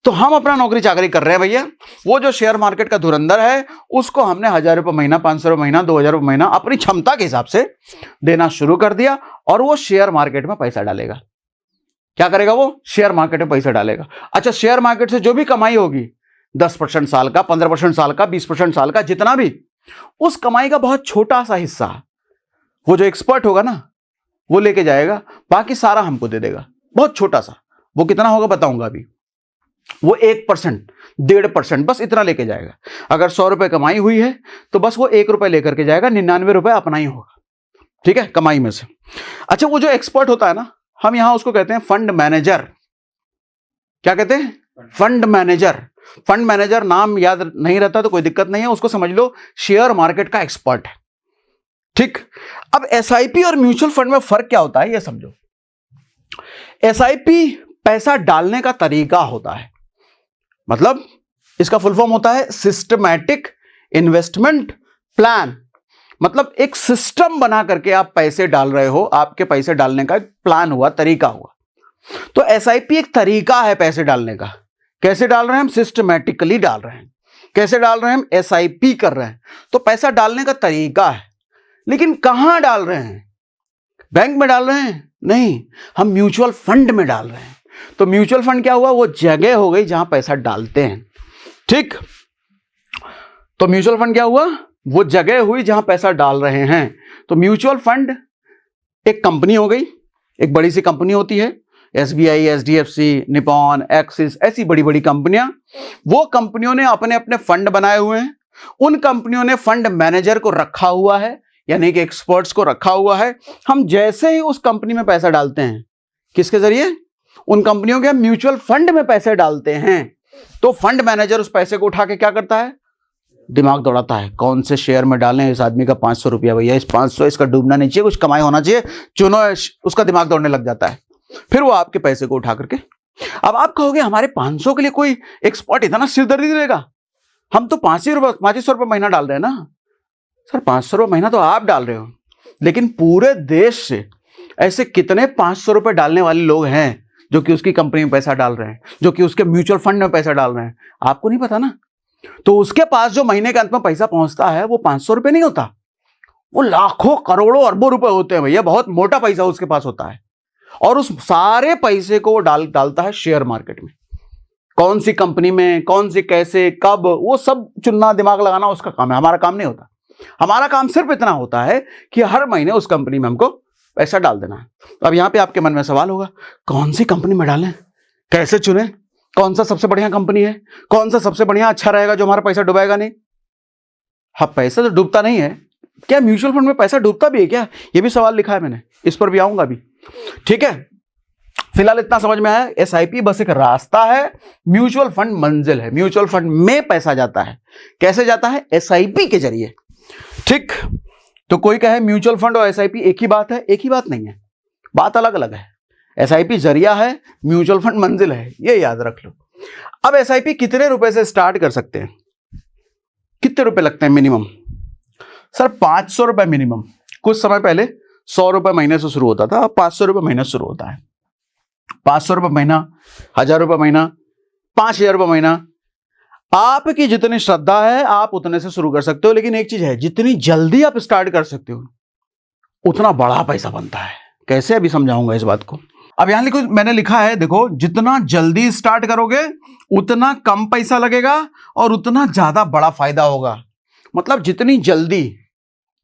Speaker 1: तो हम अपना नौकरी चाकरी कर रहे हैं भैया। वो जो शेयर मार्केट का धुरंधर है उसको हमने 1000 रुपये महीना, 500 रुपये महीना, 2000 रुपये महीना अपनी क्षमता के हिसाब से देना शुरू कर दिया और वो शेयर मार्केट में पैसा डालेगा। क्या करेगा? वो शेयर मार्केट में पैसा डालेगा। अच्छा, शेयर मार्केट से जो भी कमाई होगी 10% साल का, 15% साल का, 20% साल का, जितना भी, उस कमाई का बहुत छोटा सा हिस्सा वो जो एक्सपर्ट होगा ना वो लेके जाएगा, बाकी सारा हमको दे देगा। बहुत छोटा सा। वो कितना होगा बताऊंगा अभी। वो 1%, 1.5%, बस इतना लेके जाएगा। अगर 100 रुपए कमाई हुई है तो बस वो 1 रुपए लेकर के जाएगा, 99 रुपए अपना ही होगा। ठीक है, कमाई में से। अच्छा, वो जो एक्सपर्ट होता है ना, हम यहां उसको कहते हैं फंड मैनेजर। क्या कहते हैं? Fund manager. फंड मैनेजर नाम याद नहीं रहता तो कोई दिक्कत नहीं है, उसको समझ लो शेयर मार्केट का एक्सपर्ट है। ठीक। अब एसआईपी और म्यूचुअल फंड में फर्क क्या होता है ये समझो। एसआईपी पैसा डालने का तरीका होता है, मतलब इसका फुल फॉर्म होता है सिस्टमैटिक इन्वेस्टमेंट प्लान। मतलब एक सिस्टम बना करके आप पैसे डाल रहे हो, आपके पैसे डालने का एक प्लान हुआ, तरीका हुआ। तो एसआईपी एक तरीका है पैसे डालने का। कैसे डाल रहे हैं हम? सिस्टमैटिकली डाल रहे हैं। कैसे डाल रहे हैं हम? एसआईपी कर रहे हैं। तो पैसा डालने का तरीका है, लेकिन कहां डाल रहे हैं? बैंक में डाल रहे हैं? नहीं, हम म्यूचुअल फंड में डाल रहे हैं। तो म्यूचुअल फंड क्या हुआ? वो जगह हो गई जहां पैसा डालते हैं। ठीक। तो म्यूचुअल फंड क्या हुआ? वो जगह हुई जहां पैसा डाल रहे हैं। तो म्यूचुअल फंड एक कंपनी हो गई, एक बड़ी सी कंपनी होती है, एसबीआई, एचडीएफसी, निपॉन, एक्सिस, ऐसी बड़ी बड़ी कंपनियां। वो कंपनियों ने अपने अपने फंड बनाए हुए हैं। उन कंपनियों ने फंड मैनेजर को रखा हुआ है, यानी कि एक्सपर्ट्स को रखा हुआ है। हम जैसे ही उस कंपनी में पैसा डालते हैं, किसके जरिए? उन कंपनियों के म्यूचुअल फंड में पैसे डालते हैं। तो फंड मैनेजर उस पैसे को उठा के क्या करता है? दिमाग दौड़ाता है, कौन से शेयर में डालें। इस आदमी का 500 रुपया भैया, इस 500 इसका डूबना नहीं चाहिए, कुछ कमाई होना चाहिए, चुनो। उसका दिमाग दौड़ने लग जाता है। फिर वो आपके पैसे को उठा करके, अब आप कहोगे हमारे 500 के लिए कोई एक्सपर्ट इतना सिरदर्दी देगा? हम तो 500 रुपये महीना डाल रहे हैं ना। सर 500 रुपये महीना तो आप डाल रहे हो, लेकिन पूरे देश से ऐसे कितने 500 रुपये डालने वाले लोग हैं जो कि उसकी कंपनी में पैसा डाल रहे हैं, जो कि उसके म्यूचुअल फंड में पैसा डाल रहे हैं? आपको नहीं पता ना। तो उसके पास जो महीने के अंत में पैसा पहुंचता है वो 500 रुपये नहीं होता, वो लाखों करोड़ों अरबों रुपए होते हैं भैया। बहुत मोटा पैसा उसके पास होता है, और उस सारे पैसे को वो डालता है शेयर मार्केट में। कौन सी कंपनी में, कौन सी, कैसे, कब, वो सब चुनना, दिमाग लगाना उसका काम है। हमारा काम नहीं होता। हमारा काम सिर्फ इतना होता है कि हर महीने उस कंपनी में हमको पैसा डाल देना है। अब यहां पे आपके मन में सवाल होगा, कौन सी कंपनी में डालें, कैसे चुने, कौन सा सबसे बढ़िया कंपनी है, कौन सा सबसे बढ़िया अच्छा रहेगा जो हमारा पैसा डुबाएगा नहीं? हाँ, पैसा तो डूबता नहीं है। क्या म्यूचुअल फंड में पैसा डूबता भी है क्या? ये भी सवाल लिखा है मैंने, इस पर भी आऊंगा अभी। ठीक है, फिलहाल इतना समझ में आया, एसआईपी बस एक रास्ता है, म्यूचुअल फंड मंजिल है। म्यूचुअल फंड में पैसा जाता है। कैसे जाता है? एसआईपी के जरिए। ठीक। तो कोई कहे म्यूचुअल फंड और एसआईपी एक ही बात है, एक ही बात नहीं है, बात अलग अलग है। एसआईपी जरिया है, म्यूचुअल फंड मंजिल है, ये याद रख लो। अब एसआईपी कितने रुपए से स्टार्ट कर सकते हैं? कितने रुपए लगते हैं मिनिमम? सर 500 रुपए मिनिमम। कुछ समय पहले 100 रुपए महीने से शुरू होता था, अब 500 रुपए महीने से शुरू होता है। 500 रुपए महीना, 1000 रुपए महीना, 5000 रुपए महीना, आपकी जितनी श्रद्धा है आप उतने से शुरू कर सकते हो। लेकिन एक चीज है, जितनी जल्दी आप स्टार्ट कर सकते हो उतना बड़ा पैसा बनता है। कैसे? अभी समझाऊंगा इस बात को। अब यहां लिखो, मैंने लिखा है देखो, जितना जल्दी स्टार्ट करोगे उतना कम पैसा लगेगा और उतना ज्यादा बड़ा फायदा होगा। मतलब जितनी जल्दी,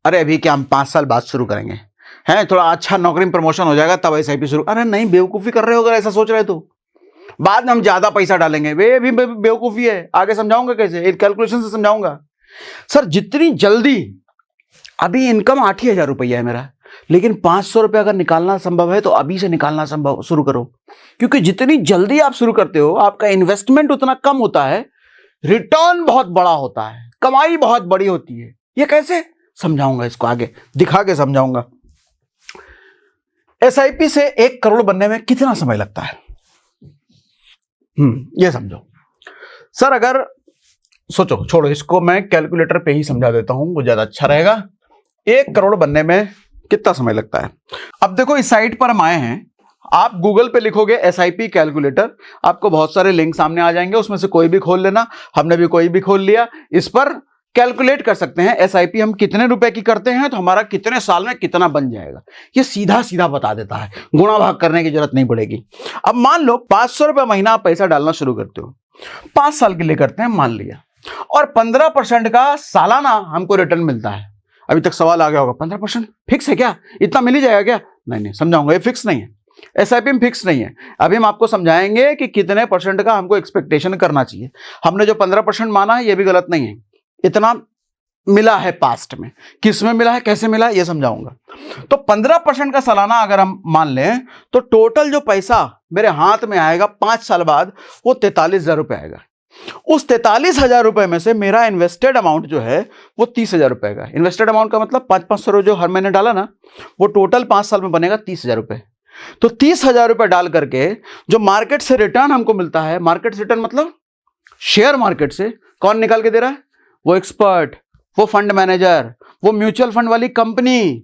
Speaker 1: अरे अभी क्या हम 5 साल बाद शुरू करेंगे, है थोड़ा अच्छा नौकरी में प्रमोशन हो जाएगा तब एसआईपी शुरू, अरे नहीं, बेवकूफी कर रहे हो अगर ऐसा सोच रहे तो। बाद में हम ज्यादा पैसा डालेंगे, वे भी बेवकूफी है, आगे समझाऊंगा कैसे, एक कैलकुलेशन से समझाऊंगा। सर जितनी जल्दी, अभी इनकम 8,000 रुपया है मेरा, लेकिन 500 रुपये अगर निकालना संभव है तो अभी से निकालना संभव शुरू करो, क्योंकि जितनी जल्दी आप शुरू करते हो आपका इन्वेस्टमेंट उतना कम होता है, रिटर्न बहुत बड़ा होता है, कमाई बहुत बड़ी होती है। ये कैसे समझाऊंगा, इसको आगे दिखा के समझाऊंगा। एसआईपी से 1 करोड़ बनने में कितना समय लगता है, ये समझो। सर अगर सोचो, छोड़ो इसको, मैं कैलकुलेटर पे ही समझा देता हूं, वो ज्यादा अच्छा रहेगा। 1 करोड़ बनने में कितना समय लगता है। अब देखो इस साइट पर हम आए हैं, आप गूगल पे लिखोगे एसआईपी कैलकुलेटर, आपको बहुत सारे लिंक सामने आ जाएंगे, उसमें से कोई भी खोल लेना। हमने भी कोई भी खोल लिया। इस पर कैलकुलेट कर सकते हैं एसआईपी हम कितने रुपए की करते हैं तो हमारा कितने साल में कितना बन जाएगा। ये सीधा सीधा बता देता है, गुणा भाग करने की जरूरत नहीं पड़ेगी। अब मान लो 500 रुपये महीना आप पैसा डालना शुरू करते हो, 5 साल के लिए करते हैं मान लिया, और 15% का सालाना हमको रिटर्न मिलता है। अभी तक सवाल आ गया होगा 15% फिक्स है क्या, इतना मिल ही जाएगा क्या? नहीं, समझाऊंगा, ये फिक्स नहीं है, एसआईपी में फिक्स नहीं है। अभी हम आपको समझाएंगे कि कितने परसेंट का हमको एक्सपेक्टेशन करना चाहिए। हमने जो 15% माना है ये भी गलत नहीं है, इतना मिला है पास्ट में, किस में मिला है, कैसे मिला है, ये समझाऊंगा। तो 15% का सालाना अगर हम मान लें तो टोटल जो पैसा मेरे हाथ में आएगा 5 साल बाद वो 43,000 रुपये आएगा। उस 43,000 रुपए में से मेरा इन्वेस्टेड अमाउंट जो है वो 30,000 रुपए का। इन्वेस्टेड अमाउंट का मतलब 500 जो हर महीने डाला ना, वो टोटल 5 साल में बनेगा 30,000 रुपए। तो 30,000 रुपए डाल करके जो मार्केट से रिटर्न हमको मिलता है, मार्केट से रिटर्न मतलब शेयर मार्केट से कौन निकाल के दे रहा है? वो एक्सपर्ट, वो फंड मैनेजर, वो म्यूचुअल फंड वाली कंपनी।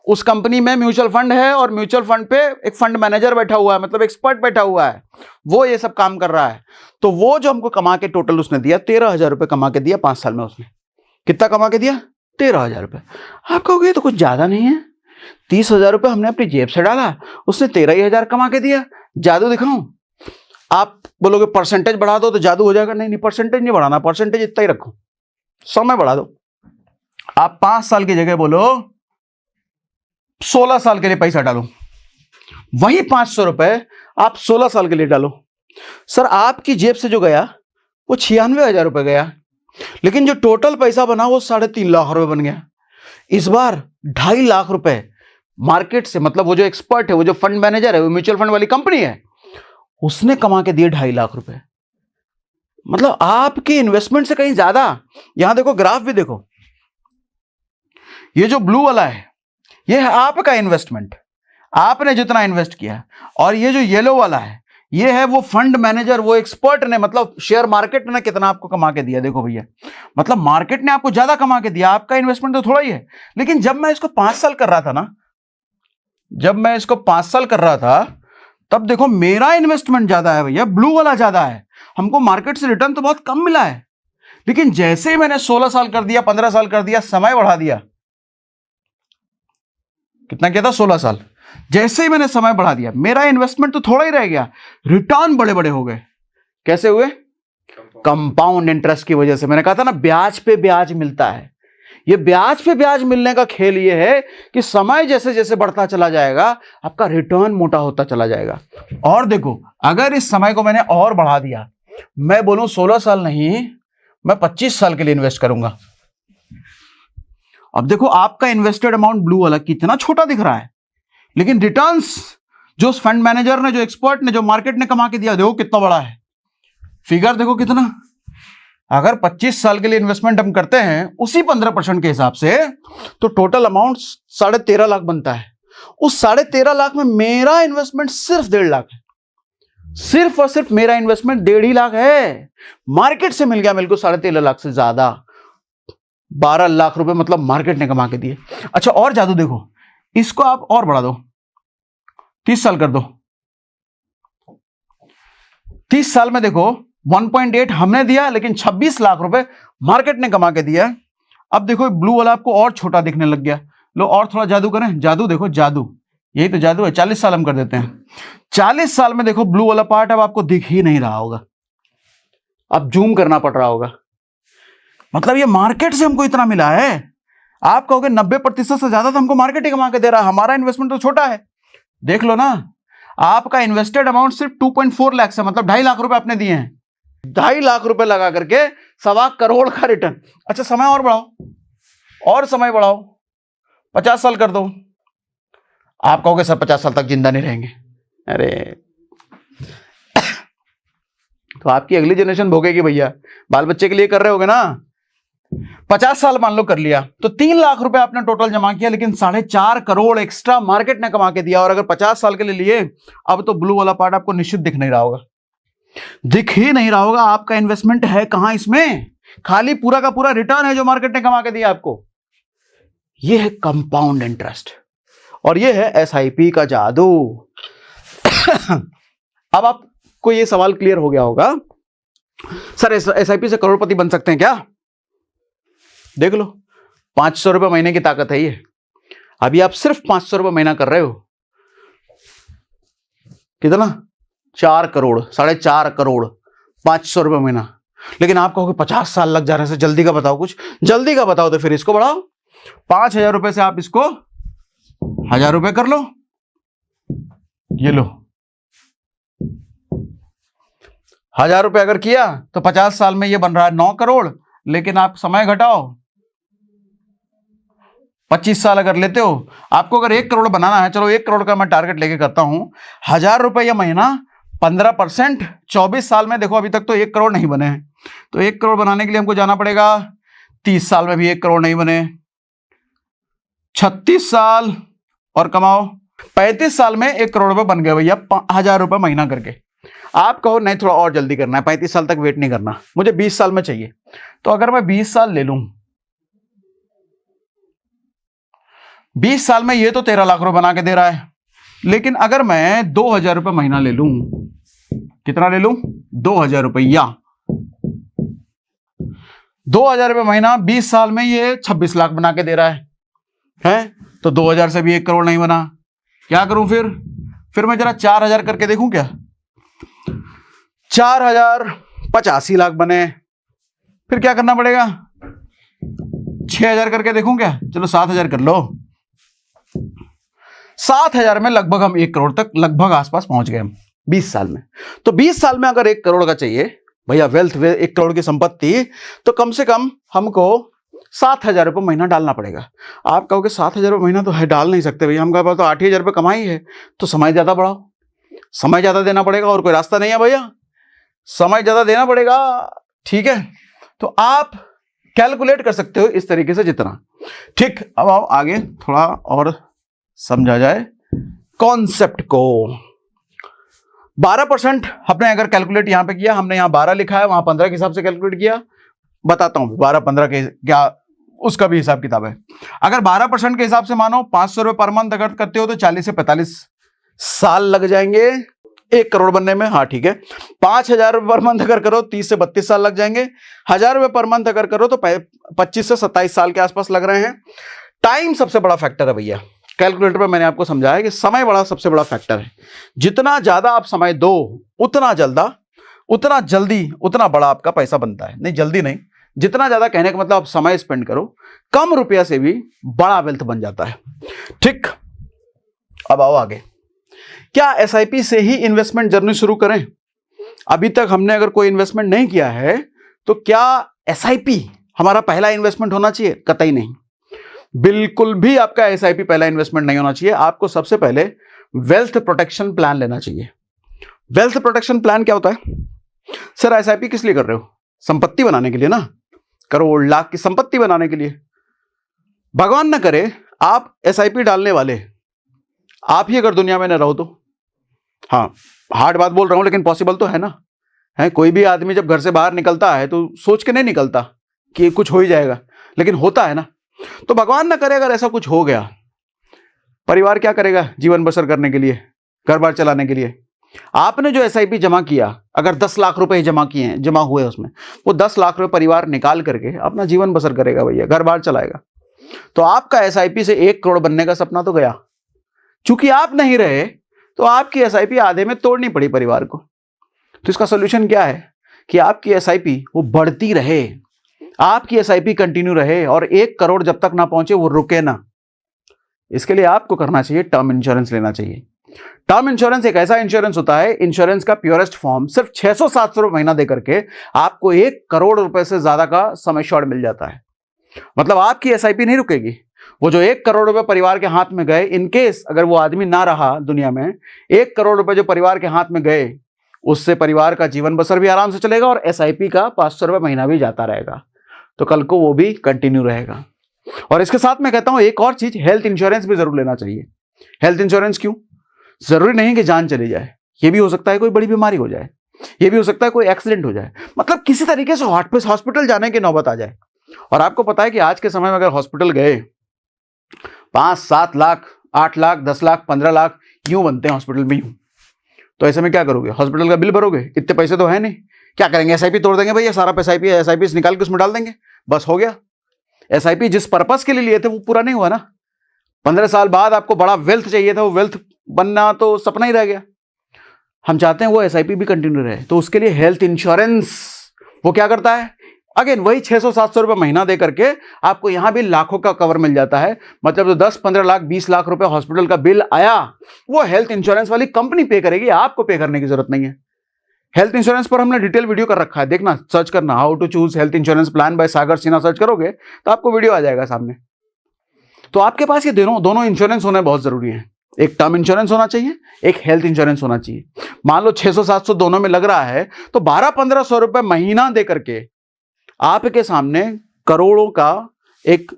Speaker 1: उस कंपनी में म्यूचुअल फंड है और म्यूचुअल फंड पे एक फंड मैनेजर बैठा हुआ है, मतलब एक्सपर्ट बैठा हुआ है, वो ये सब काम कर रहा है। तो वो जो हमको कमा के टोटल उसने दिया 13,000 रुपये कमा के दिया 5 साल में। उसने कितना कमा के दिया? 13,000 रुपये। आप कहोगे तो कुछ ज्यादा नहीं है, 30,000 रुपये हमने अपनी जेब से डाला, उसने 13,000 कमा के दिया। जादू दिखाऊं? आप बोलोगे परसेंटेज बढ़ा दो तो जादू हो जाएगा। नहीं, परसेंटेज नहीं बढ़ाना, परसेंटेज इतना ही रखो, समय बढ़ा दो। आप 5 साल की जगह बोलो 16 साल के लिए पैसा डालो, वही 500 रुपए आप 16 साल के लिए डालो। सर आपकी जेब से जो गया वो 96,000 रुपए गया, लेकिन जो टोटल पैसा बना वो 3.5 लाख रुपए बन गया। इस बार 2.5 लाख रुपए मार्केट से, मतलब वो जो एक्सपर्ट है, वो जो फंड मैनेजर है, वो म्यूचुअल फंड वाली कंपनी है, उसने कमा के दिए 2.5 लाख रुपए। मतलब आपके इन्वेस्टमेंट से कहीं ज्यादा। यहां देखो, ग्राफ भी देखो, ये जो ब्लू वाला है ये है आपका इन्वेस्टमेंट, आपने जितना इन्वेस्ट किया, और ये जो येलो वाला है ये है वो फंड मैनेजर, वो एक्सपर्ट ने, मतलब शेयर मार्केट ने कितना आपको कमा के दिया। देखो भैया, मतलब मार्केट ने आपको ज्यादा कमा के दिया, आपका इन्वेस्टमेंट तो थोड़ा ही है। लेकिन जब मैं इसको 5 साल कर रहा था ना, जब मैं इसको 5 साल कर रहा था तब देखो मेरा इन्वेस्टमेंट ज्यादा है भैया, ब्लू वाला ज्यादा है। हमको मार्केट से रिटर्न तो बहुत कम मिला है, लेकिन जैसे ही मैंने 16 साल कर दिया, 15 साल कर दिया, समय बढ़ा दिया, कितना किया था? 16 साल। जैसे ही मैंने समय बढ़ा दिया, मेरा इन्वेस्टमेंट तो थोड़ा ही रह गया, रिटर्न बड़े बड़े हो गए। कैसे हुए? कंपाउंड इंटरेस्ट की वजह से। मैंने कहा था ना, ब्याज पे ब्याज मिलता है। ये ब्याज पे ब्याज मिलने का खेल ये है कि समय जैसे जैसे बढ़ता चला जाएगा आपका रिटर्न मोटा होता चला जाएगा। और देखो, अगर इस समय को मैंने और बढ़ा दिया, मैं बोलूं 16 साल नहीं, मैं 25 साल के लिए इन्वेस्ट करूंगा। अब देखो आपका इन्वेस्टेड अमाउंट ब्लू वाला कितना छोटा दिख रहा है, लेकिन रिटर्न्स जो फंड मैनेजर ने, जो एक्सपर्ट ने, जो मार्केट ने कमा के दिया, देखो कितना बड़ा है। फिगर देखो कितना। अगर 25 साल के लिए इन्वेस्टमेंट हम करते हैं उसी 15% के हिसाब से, तो टोटल अमाउंट 13.5 लाख बनता है। उस 13.5 लाख में मेरा इन्वेस्टमेंट सिर्फ 1.5 लाख है। सिर्फ और सिर्फ मेरा इन्वेस्टमेंट 1.5 लाख है। मार्केट से मिल गया मेरे को 13.5 लाख से ज्यादा, 12 लाख रुपए मतलब मार्केट ने कमा के दिए। अच्छा, और जादू देखो, इसको आप और बढ़ा दो, 30 साल कर दो। 30 साल में देखो 1.8 हमने दिया, लेकिन 26 लाख रुपए मार्केट ने कमा के दिया। अब देखो ब्लू वाला आपको और छोटा दिखने लग गया। लो और थोड़ा जादू करें। जादू देखो, जादू यही तो जादू है। 40 साल हम कर देते हैं। 40 साल में देखो ब्लू वाला पार्ट अब आपको दिख ही नहीं रहा होगा, अब जूम करना पड़ रहा होगा। मतलब ये मार्केट से हमको इतना मिला है। आप कहोगे 90% से ज्यादा तो हमको मार्केट ही कमा के दे रहा है, हमारा इन्वेस्टमेंट तो छोटा है। देख लो ना, आपका इन्वेस्टेड अमाउंट सिर्फ 2.4 लाख है, मतलब 2.5 लाख रुपए आपने दिए हैं। 2.5 लाख रुपए लगा करके 1.25 करोड़ का रिटर्न। अच्छा समय और बढ़ाओ, और समय बढ़ाओ, 50 साल कर दो। आप कहोगे सर 50 साल तक जिंदा नहीं रहेंगे। अरे तो आपकी अगली जनरेशन भोगेगी भैया, बाल बच्चे के लिए कर रहे होगे ना। 50 साल मान लो कर लिया तो 3 लाख रुपए आपने टोटल जमा किया, लेकिन 4.5 करोड़ एक्स्ट्रा मार्केट ने कमा के दिया। और अगर 50 साल के लिए लिए, अब तो ब्लू वाला पार्ट आपको निश्चित दिख नहीं रहा होगा, दिख ही नहीं रहा होगा। आपका इन्वेस्टमेंट है कहां इसमें, खाली पूरा का पूरा रिटर्न है जो मार्केट ने कमा के दिया आपको। यह है कंपाउंड इंटरेस्ट और यह है एसआईपी का जादू। अब आपको यह सवाल क्लियर हो गया होगा, सर एसआईपी से करोड़पति बन सकते हैं क्या? देख लो, 500 रुपए महीने की ताकत है ये। अभी आप सिर्फ 500 रुपए महीना कर रहे हो, कितना? 4 करोड़, 4.5 करोड़, 500 रुपए महीना। लेकिन आप कहोगे 50 साल लग जा रहे हैं, जल्दी का बताओ, कुछ जल्दी का बताओ। तो फिर इसको बढ़ाओ, 5,000 रुपए से आप इसको 1,000 रुपए कर लो। ये लो, 1,000 रुपए अगर किया तो 50 साल में ये बन रहा है 9 करोड़। लेकिन आप समय घटाओ, 25 साल अगर लेते हो, आपको अगर 1 करोड़ बनाना है, चलो 1 करोड़ का मैं टारगेट लेके करता हूं, 1,000 रुपए या महीना, 15%, 24 साल में। देखो अभी तक तो 1 करोड़ नहीं बने हैं, तो 1 करोड़ बनाने के लिए हमको जाना पड़ेगा 30 साल में भी 1 करोड़ नहीं बने, 36 साल और कमाओ, 35 साल में 1 करोड़ रुपए बन गए भैया, 1,000 रुपए महीना करके। आप कहो नहीं थोड़ा और जल्दी करना है, 35 साल तक वेट नहीं करना, मुझे 20 साल में चाहिए। तो अगर मैं 20 साल ले लूं, 20 साल में ये तो 13 लाख रुपए बना के दे रहा है। लेकिन अगर मैं 2,000 रुपए महीना ले लूं, कितना ले लूं? 2,000 रुपया, 2,000 रुपए महीना, 20 साल में ये 26 लाख बना के दे रहा है? तो 2,000 से भी 1 करोड़ नहीं बना। क्या करूं फिर मैं जरा 4,000 करके देखूं क्या? 4,000, 85 लाख बने। फिर क्या करना पड़ेगा? 6,000 करके देखूं क्या? चलो 7,000 कर लो। 7,000 में लगभग हम 1 करोड़ तक लगभग आसपास पहुंच गए हम 20 साल में। तो 20 साल में अगर 1 करोड़ का चाहिए भैया वेल्थ, 1 करोड़ की संपत्ति, तो कम से कम हमको 7,000 रुपये महीना डालना पड़ेगा। आप कहोगे 7,000 रुपये महीना तो है, डाल नहीं सकते भैया, हमका पास तो 8,000 रुपये कमाई है। तो समय ज्यादा बढ़ाओ, समय ज्यादा देना पड़ेगा, और कोई रास्ता नहीं है भैया, समय ज्यादा देना पड़ेगा। ठीक है, तो आप कैलकुलेट कर सकते हो इस तरीके से जितना। ठीक, अब आओ आगे थोड़ा और समझा जाए कॉन्सेप्ट को। 12% हमने अगर कैलकुलेट यहां पे किया, हमने यहां 12 लिखा है, वहां 15 के हिसाब से कैलकुलेट किया। बताता हूं 12-15 के क्या उसका भी हिसाब किताब है। अगर 12% के हिसाब से मानो 500 रुपए पर मंथ अगर करते हो तो 40 से 45 साल लग जाएंगे 1 करोड़ बनने में। हाँ ठीक है, 5,000 रुपए पर मंथ अगर करो 30 से 32 साल लग जाएंगे। 1,000 रुपए पर मंथ अगर करो तो 25 से 27 साल के आसपास लग रहे हैं। टाइम सबसे बड़ा फैक्टर है भैया। कैलकुलेटर पे मैंने आपको समझाया कि समय बड़ा सबसे बड़ा फैक्टर है। जितना ज्यादा आप समय दो उतना जल्दी उतना बड़ा आपका पैसा बनता है। नहीं जल्दी नहीं, जितना ज्यादा कहने का मतलब आप समय स्पेंड करो, कम रुपया से भी बड़ा वेल्थ बन जाता है। ठीक, अब आओ आगे। क्या एसआईपी से ही इन्वेस्टमेंट जर्नी शुरू करें? अभी तक हमने अगर कोई इन्वेस्टमेंट नहीं किया है तो क्या एसआईपी हमारा पहला इन्वेस्टमेंट होना चाहिए? कतई नहीं, बिल्कुल भी आपका एसआईपी पहला इन्वेस्टमेंट नहीं होना चाहिए। आपको सबसे पहले वेल्थ प्रोटेक्शन प्लान लेना चाहिए। वेल्थ प्रोटेक्शन प्लान क्या होता है? सर एसआईपी किस लिए कर रहे हो? संपत्ति बनाने के लिए ना, करोड़ लाख की संपत्ति बनाने के लिए। भगवान ना करे आप एसआईपी डालने वाले आप ही अगर दुनिया में न रहो तो, हाँ हार्ड बात बोल रहा हूं लेकिन पॉसिबल तो है ना। है कोई भी आदमी जब घर से बाहर निकलता है तो सोच के नहीं निकलता कि कुछ हो ही जाएगा, लेकिन होता है ना। तो भगवान ना करे अगर ऐसा कुछ हो गया, परिवार क्या करेगा जीवन बसर करने के लिए, घर बार चलाने के लिए? आपने जो एसआईपी जमा किया, अगर 10 लाख रुपए जमा हुए उसमें, वो 10 लाख रुपए परिवार निकाल करके अपना जीवन बसर करेगा भैया, घर बार चलाएगा। तो आपका एसआईपी से 1 करोड़ बनने का सपना तो गया, चूंकि आप नहीं रहे तो आपकी एसआईपी आधे में तोड़नी पड़ी परिवार को। तो इसका सोल्यूशन क्या है कि आपकी एसआईपी वो बढ़ती रहे, आपकी एसआईपी कंटिन्यू रहे और 1 करोड़ जब तक ना पहुंचे वो रुके ना। इसके लिए आपको करना चाहिए टर्म इंश्योरेंस लेना चाहिए। टर्म इंश्योरेंस एक ऐसा इंश्योरेंस होता है, इंश्योरेंस का प्योरेस्ट फॉर्म, सिर्फ 600-700 रुपए महीना दे करके आपको 1 करोड़ रुपए से ज्यादा का समय शॉर्ट मिल जाता है। मतलब आपकी एसआईपी नहीं रुकेगी। वो जो 1 करोड़ रुपए परिवार के हाथ में गए, इनकेस अगर वो आदमी ना रहा दुनिया में, 1 करोड़ रुपए जो परिवार के हाथ में गए, उससे परिवार का जीवन बसर भी आराम से चलेगा और एसआईपी का 500 रुपए महीना भी जाता रहेगा। तो कल को वो भी कंटिन्यू रहेगा। और इसके साथ मैं कहता हूं एक और चीज, हेल्थ इंश्योरेंस भी जरूर लेना चाहिए। हेल्थ इंश्योरेंस क्यों? जरूरी नहीं कि जान चली जाए, ये भी हो सकता है कोई बड़ी बीमारी हो जाए, ये भी हो सकता है कोई एक्सीडेंट हो जाए, मतलब किसी तरीके से हॉस्पिटल जाने की नौबत आ जाए। और आपको पता है कि आज के समय में अगर हॉस्पिटल गए 5-7 लाख, 8 लाख, 10 लाख, 15 लाख यूं बनते हैं हॉस्पिटल में यूं। तो ऐसे में क्या करोगे? हॉस्पिटल का बिल भरोगे? इतने पैसे तो है नहीं, क्या करेंगे? एसआईपी तोड़ देंगे भैया, सारा एसआईपी निकाल के उसमें डाल देंगे, बस हो गया। एसआईपी जिस पर्पस के लिए लिए थे वो पूरा नहीं हुआ ना। 15 साल बाद आपको बड़ा वेल्थ चाहिए था, वो वेल्थ बनना तो सपना ही रह गया। हम चाहते हैं वो एसआईपी भी कंटिन्यू रहे, तो उसके लिए हेल्थ इंश्योरेंस वो क्या करता है? अगेन वही 600-700 रुपए महीना दे करके आपको यहां भी लाखों का कवर मिल जाता है। मतलब जो 10-15 लाख, 20 लाख रुपए हॉस्पिटल का बिल आया, वो हेल्थ इंश्योरेंस वाली कंपनी पे करेगी, आपको पे करने की जरूरत नहीं है। हेल्थ इंश्योरेंस पर हमने डिटेल वीडियो कर रखा है, देखना, सर्च करना, how to choose health insurance plan by Sagar Sinha search करोगे तो आपको वीडियो आ जाएगा सामने। तो आपके पास ये दोनों इंश्योरेंस होने बहुत जरूरी है। एक टर्म इंश्योरेंस होना चाहिए, एक हेल्थ इंश्योरेंस होना चाहिए। मान लो 600-700 दोनों में लग रहा है तो 1200-1500 रुपए महीना दे करके आपके सामने करोड़ों का एक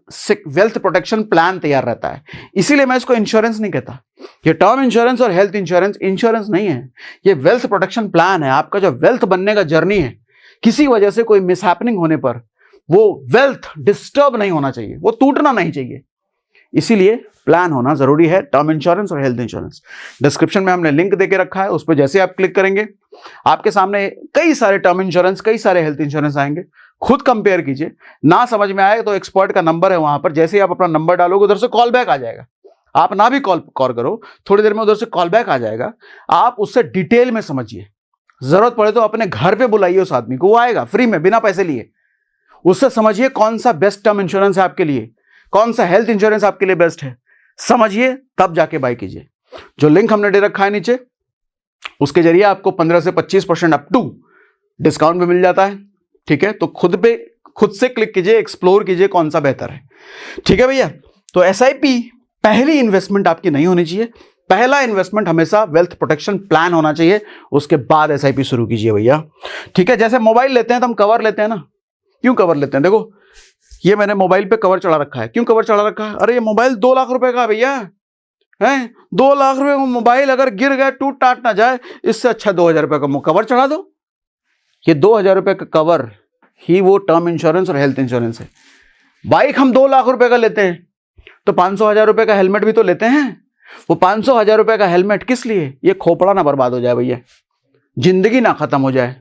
Speaker 1: वेल्थ प्रोटेक्शन प्लान तैयार रहता है। इसीलिए मैं इसको इंश्योरेंस नहीं कहता। ये टर्म इंश्योरेंस और हेल्थ इंश्योरेंस इंश्योरेंस नहीं है, ये वेल्थ प्रोटेक्शन प्लान है। आपका जो वेल्थ बनने का जर्नी है, किसी वजह से कोई मिसहैपनिंग होने पर वो वेल्थ डिस्टर्ब नहीं होना चाहिए, वो टूटना नहीं चाहिए। इसीलिए प्लान होना जरूरी है, टर्म इंश्योरेंस और हेल्थ इंश्योरेंस। डिस्क्रिप्शन में हमने लिंक देके रखा है, उस पर जैसे आप क्लिक करेंगे आपके सामने कई सारे टर्म इंश्योरेंस, कई सारे हेल्थ इंश्योरेंस आएंगे। खुद कंपेयर कीजिए, ना समझ में आए तो एक्सपर्ट का नंबर है वहां पर, जैसे ही आप अपना नंबर डालोगे उधर से कॉल बैक आ जाएगा। आप ना भी कॉल करो, थोड़ी देर में उधर से कॉल बैक आ जाएगा। आप उससे डिटेल में समझिए, जरूरत पड़े तो अपने घर पे बुलाइए उस आदमी को, वो आएगा फ्री में बिना पैसे लिए। उससे समझिए कौन सा बेस्ट टर्म इंश्योरेंस है आपके लिए, कौन सा हेल्थ इंश्योरेंस आपके लिए बेस्ट है, समझिए तब जाके बाय कीजिए। जो लिंक हमने दे रखा है नीचे, उसके जरिए आपको 15 से 25% अप टू डिस्काउंट भी मिल जाता है। ठीक है, तो खुद से क्लिक कीजिए, एक्सप्लोर कीजिए कौन सा बेहतर है। ठीक है भैया, तो एसआईपी पहली इन्वेस्टमेंट आपकी नहीं होनी चाहिए। पहला इन्वेस्टमेंट हमेशा वेल्थ प्रोटेक्शन प्लान होना चाहिए, उसके बाद एसआईपी शुरू कीजिए भैया। ठीक है, जैसे मोबाइल लेते हैं तो हम कवर लेते हैं ना, क्यों कवर लेते हैं? देखो ये मैंने मोबाइल पे कवर चढ़ा रखा है, क्यों कवर चढ़ा रखा है? अरे ये मोबाइल 2 लाख रुपए का भैया है, 2 लाख रुपए का मोबाइल अगर गिर गया, टूट टाट ना जाए, इससे अच्छा 2000 रुपए का कवर चढ़ा दो। ये 2000 रुपए का कवर ही वो टर्म इंश्योरेंस और हेल्थ इंश्योरेंस है। बाइक हम 2 लाख रुपए का लेते हैं तो 500,000 रुपए का हेलमेट भी तो लेते हैं। वो 500,000 रुपए का हेलमेट किस लिए? ये खोपड़ा ना बर्बाद हो जाए भैया, जिंदगी ना खत्म हो जाए,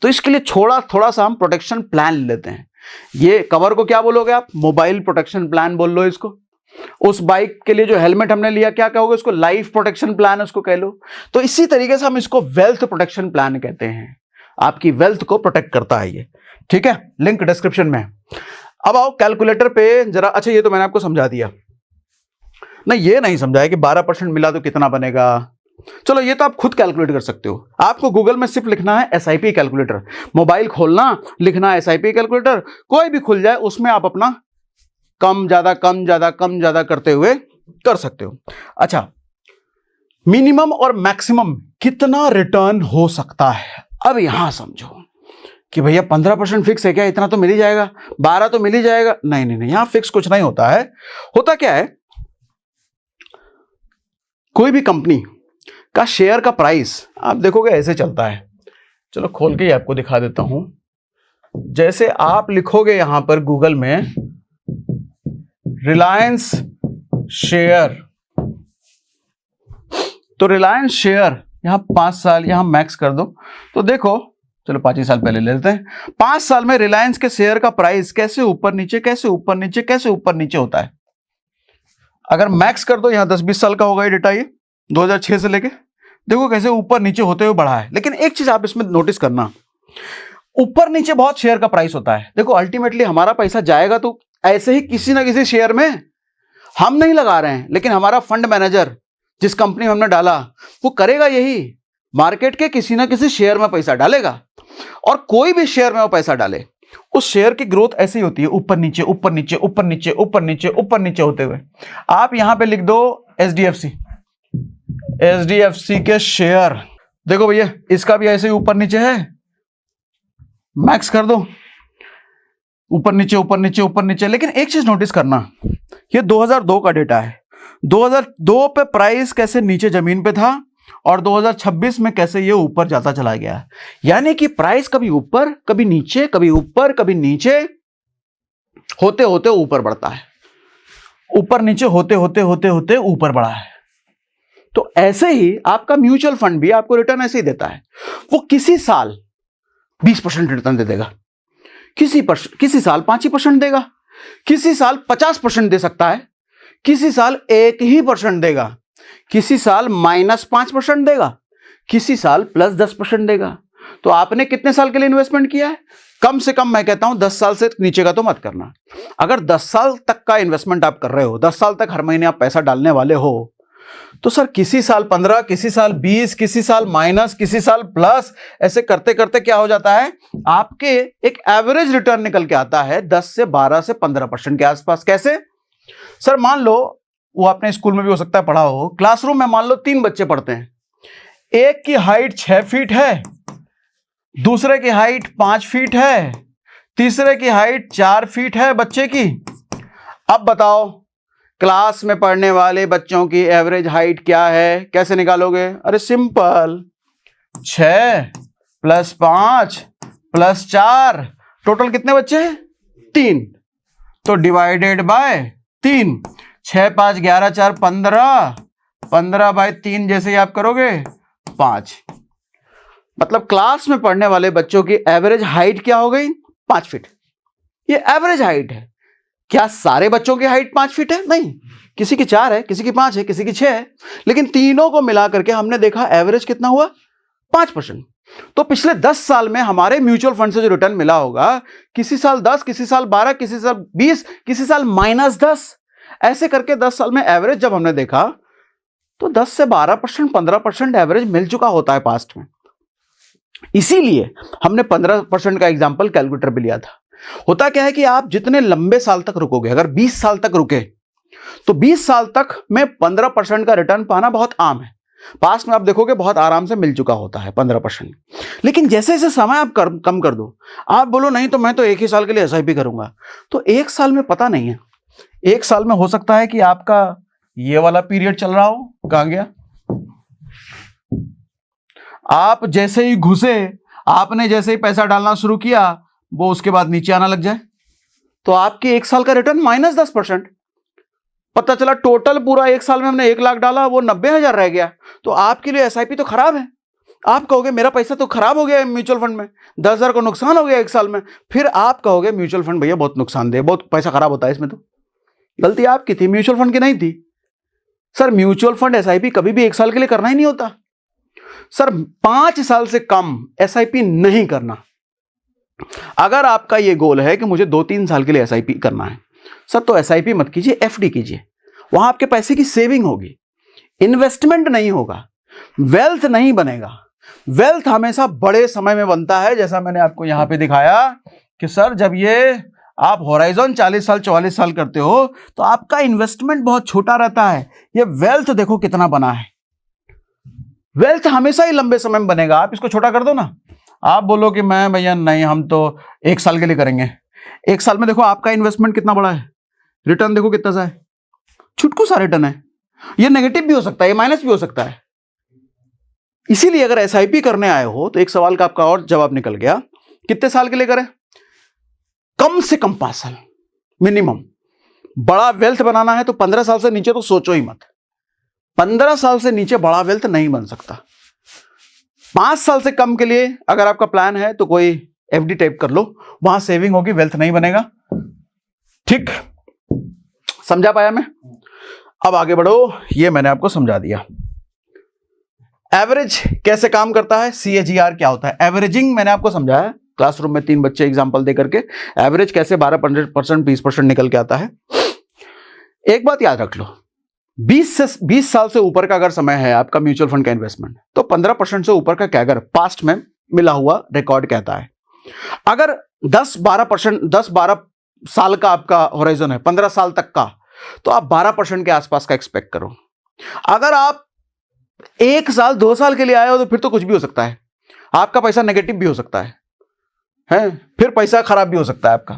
Speaker 1: तो इसके लिए थोड़ा सा हम प्रोटेक्शन प्लान लेते हैं। ये कवर को क्या बोलोगे आप? मोबाइल प्रोटेक्शन प्लान बोल लो इसको। उस बाइक के लिए जो हेलमेट हमने लिया, क्या कहोगे उसको? लाइफ प्रोटेक्शन प्लान उसको कह लो। तो इसी तरीके से हम इसको वेल्थ प्रोटेक्शन प्लान कहते हैं। आपकी वेल्थ को प्रोटेक्ट करता है ये। ठीक है, लिंक डिस्क्रिप्शन में। अब आओ कैलकुलेटर पे जरा। अच्छा ये तो मैंने आपको समझा दिया ना, ये नहीं समझाया कि 12% मिला तो कितना बनेगा। चलो ये तो आप खुद कैलकुलेट कर सकते हो। आपको गूगल में सिर्फ लिखना है एसआईपी कैलकुलेटर, मोबाइल खोलना, लिखना है एसआईपी कैलकुलेटर, कोई भी खुल जाए, उसमें आप अपना कम ज्यादा करते हुए कर सकते हो। अच्छा, मिनिमम और मैक्सिमम कितना रिटर्न हो सकता है? अब यहां समझो कि भैया 15% फिक्स है क्या? इतना तो मिल ही जाएगा, 12 तो मिल ही जाएगा। नहीं, यहां फिक्स कुछ नहीं होता है। होता क्या है, कोई भी कंपनी का शेयर का प्राइस आप देखोगे ऐसे चलता है। चलो खोल के ही आपको दिखा देता हूं। जैसे आप लिखोगे यहां पर गूगल में रिलायंस शेयर, तो रिलायंस शेयर यहां 5 साल, यहां मैक्स कर दो तो देखो, चलो 5 ही साल पहले ले लेते हैं। 5 साल में रिलायंस के शेयर का प्राइस कैसे ऊपर नीचे होता है। अगर मैक्स कर दो, यहाँ 10-20 साल का होगा ये डेटा, ये 2006 से लेके देखो कैसे ऊपर नीचे होते हुए बढ़ा है। लेकिन एक चीज आप इसमें नोटिस करना, ऊपर नीचे बहुत शेयर का प्राइस होता है। देखो अल्टीमेटली हमारा पैसा जाएगा तो ऐसे ही किसी ना किसी शेयर में, हम नहीं लगा रहे हैं लेकिन हमारा फंड मैनेजर जिस कंपनी में हमने डाला वो करेगा यही, मार्केट के किसी ना किसी शेयर में पैसा डालेगा, और कोई भी शेयर में वो पैसा डाले उस शेयर की ग्रोथ ऐसे ही होती है, ऊपर नीचे ऊपर नीचे ऊपर नीचे ऊपर नीचे ऊपर नीचे होते हुए। आप यहां पे लिख दो एचडीएफसी के शेयर, देखो भैया इसका भी ऐसे ही ऊपर नीचे है, मैक्स कर दो, ऊपर नीचे ऊपर नीचे ऊपर नीचे। लेकिन एक चीज नोटिस करना, ये 2002 का डेटा है, 2002 पे प्राइस कैसे नीचे जमीन पे था और 2026 में कैसे ये ऊपर जाता चला गया। यानी कि प्राइस कभी ऊपर कभी नीचे, कभी ऊपर कभी नीचे होते होते ऊपर बढ़ता है, ऊपर नीचे होते होते होते होते ऊपर बढ़ा है। तो ऐसे ही आपका म्यूचुअल फंड भी आपको रिटर्न ऐसे ही देता है। वो किसी साल 20% रिटर्न दे देगा, किसी साल 5% देगा, किसी साल 50% दे सकता है, किसी साल 1% देगा, किसी साल -5% देगा, किसी साल +10% देगा। तो आपने कितने साल के लिए इन्वेस्टमेंट किया है? कम से कम मैं कहता हूं 10 साल से नीचे का तो मत करना। अगर 10 साल तक का इन्वेस्टमेंट आप कर रहे हो, 10 साल तक हर महीने आप पैसा डालने वाले हो, तो सर किसी साल 15, किसी साल 20, किसी साल माइनस, किसी साल प्लस, ऐसे करते करते क्या हो जाता है, आपके एक एवरेज रिटर्न निकल के आता है 10 से 12 से 15% के आसपास। कैसे? सर मान लो, वो आपने स्कूल में भी हो सकता है पढ़ा हो, क्लासरूम में मान लो 3 बच्चे पढ़ते हैं, एक की हाइट 6 फीट है, दूसरे की हाइट 5 फीट है, तीसरे की हाइट 4 फीट है बच्चे की। अब बताओ क्लास में पढ़ने वाले बच्चों की एवरेज हाइट क्या है, कैसे निकालोगे? अरे सिंपल, 6 + 5 + 4, टोटल कितने बच्चे हैं? 3, तो डिवाइडेड बाय 3, 6 × 5 = 11, 4 = 15, 15/3 जैसे ही आप करोगे 5। मतलब क्लास में पढ़ने वाले बच्चों की एवरेज हाइट क्या हो गई? 5 फीट। ये एवरेज हाइट है। क्या सारे बच्चों की हाइट 5 फीट है? नहीं, किसी की 4 है, किसी की 5 है, किसी की 6 है, लेकिन तीनों को मिला करके हमने देखा एवरेज कितना हुआ? 5%। तो पिछले 10 साल में हमारे म्यूचुअल फंड से जो रिटर्न मिला होगा, किसी साल 10, किसी साल 12, किसी साल 20, किसी साल -10, ऐसे करके 10 साल में एवरेज जब हमने देखा तो 10 से 12%, 15% एवरेज मिल चुका होता है पास्ट में। इसीलिए हमने 15% का एग्जाम्पल कैलकुलेटर पे लिया था। होता क्या है कि आप जितने लंबे साल तक रुकोगे, अगर 20 साल तक रुके तो 20 साल तक में 15% का रिटर्न पाना बहुत आम है। पास्ट में आप देखोगे बहुत आराम से मिल चुका होता है 15%। लेकिन जैसे जैसे समय आप कम कर दो, आप बोलो नहीं तो मैं तो 1 ही साल के लिए SIP करूंगा, तो 1 साल में पता नहीं है, 1 साल में हो सकता है कि आपका ये वाला पीरियड चल रहा हो, कहां गया, आप जैसे ही घुसे, आपने जैसे ही पैसा डालना शुरू किया, वो उसके बाद नीचे आना लग जाए, तो आपके 1 साल का रिटर्न -10%। पता चला टोटल पूरा 1 साल में हमने 1 लाख डाला, वो 90,000 रह गया। तो आपके लिए SIP तो खराब है। आप कहोगे मेरा पैसा तो खराब हो गया है म्यूचुअल फंड में, 10,000 का नुकसान हो गया 1 साल में। फिर आप कहोगे म्यूचुअल फंड भैया बहुत नुकसानदेह, बहुत पैसा खराब होता है इसमें। तो गलती आपकी थी, म्यूचुअल फंड की नहीं थी। सर म्यूचुअल फंड SIP कभी भी 1 साल के लिए करना ही नहीं होता। सर 5 साल से कम SIP नहीं करना। अगर आपका ये गोल है कि मुझे 2-3 साल के लिए SIP करना है, सर तो SIP मत कीजिए, FD कीजिए। वहां आपके पैसे की सेविंग होगी, इन्वेस्टमेंट नहीं होगा, वेल्थ नहीं बनेगा। वेल्थ हमेशा बड़े समय में बनता है, जैसा मैंने आपको यहां पे दिखाया कि सर जब ये आप होराइजन 40 साल 44 साल करते हो तो आपका इन्वेस्टमेंट बहुत छोटा रहता है। ये वेल्थ देखो कितना बना है। वेल्थ हमेशा ही लंबे समय में बनेगा। आप इसको छोटा कर दो ना, आप बोलो कि मैं भैया नहीं हम तो 1 साल के लिए करेंगे। 1 साल में देखो आपका इन्वेस्टमेंट कितना बड़ा है, रिटर्न देखो कितना सा है, छुटकू सा रिटर्न है। ये नेगेटिव भी हो सकता है, ये माइनस भी हो सकता है। इसीलिए अगर SIP करने आए हो तो एक सवाल का आपका और जवाब निकल गया, कितने साल के लिए करें? कम से कम 5 साल मिनिमम। बड़ा वेल्थ बनाना है तो 15 साल से नीचे तो सोचो ही मत। 15 साल से नीचे बड़ा वेल्थ नहीं बन सकता। 5 साल से कम के लिए अगर आपका प्लान है तो कोई FD टाइप कर लो, वहां सेविंग होगी, वेल्थ नहीं बनेगा। ठीक, समझा पाया मैं? अब आगे बढ़ो, ये मैंने आपको समझा दिया। एवरेज कैसे काम करता है, CAGR क्या होता है, एवरेजिंग मैंने आपको समझाया क्लासरूम में 3 बच्चे एग्जाम्पल दे करके, एवरेज कैसे 12% 20% निकल के आता है। एक बात याद रख लो, 20 साल से ऊपर का अगर समय है आपका म्यूचुअल फंड का इन्वेस्टमेंट, तो 15% से ऊपर का कैगर पास्ट में मिला हुआ रिकॉर्ड कहता है। अगर 10-12 साल का आपका होराइजन है, 15 साल तक का, तो आप 12% के आसपास का एक्सपेक्ट करो। अगर आप 1 साल 2 साल के लिए आए हो तो फिर तो कुछ भी हो सकता है, आपका पैसा नेगेटिव भी हो सकता है, फिर पैसा खराब भी हो सकता है आपका।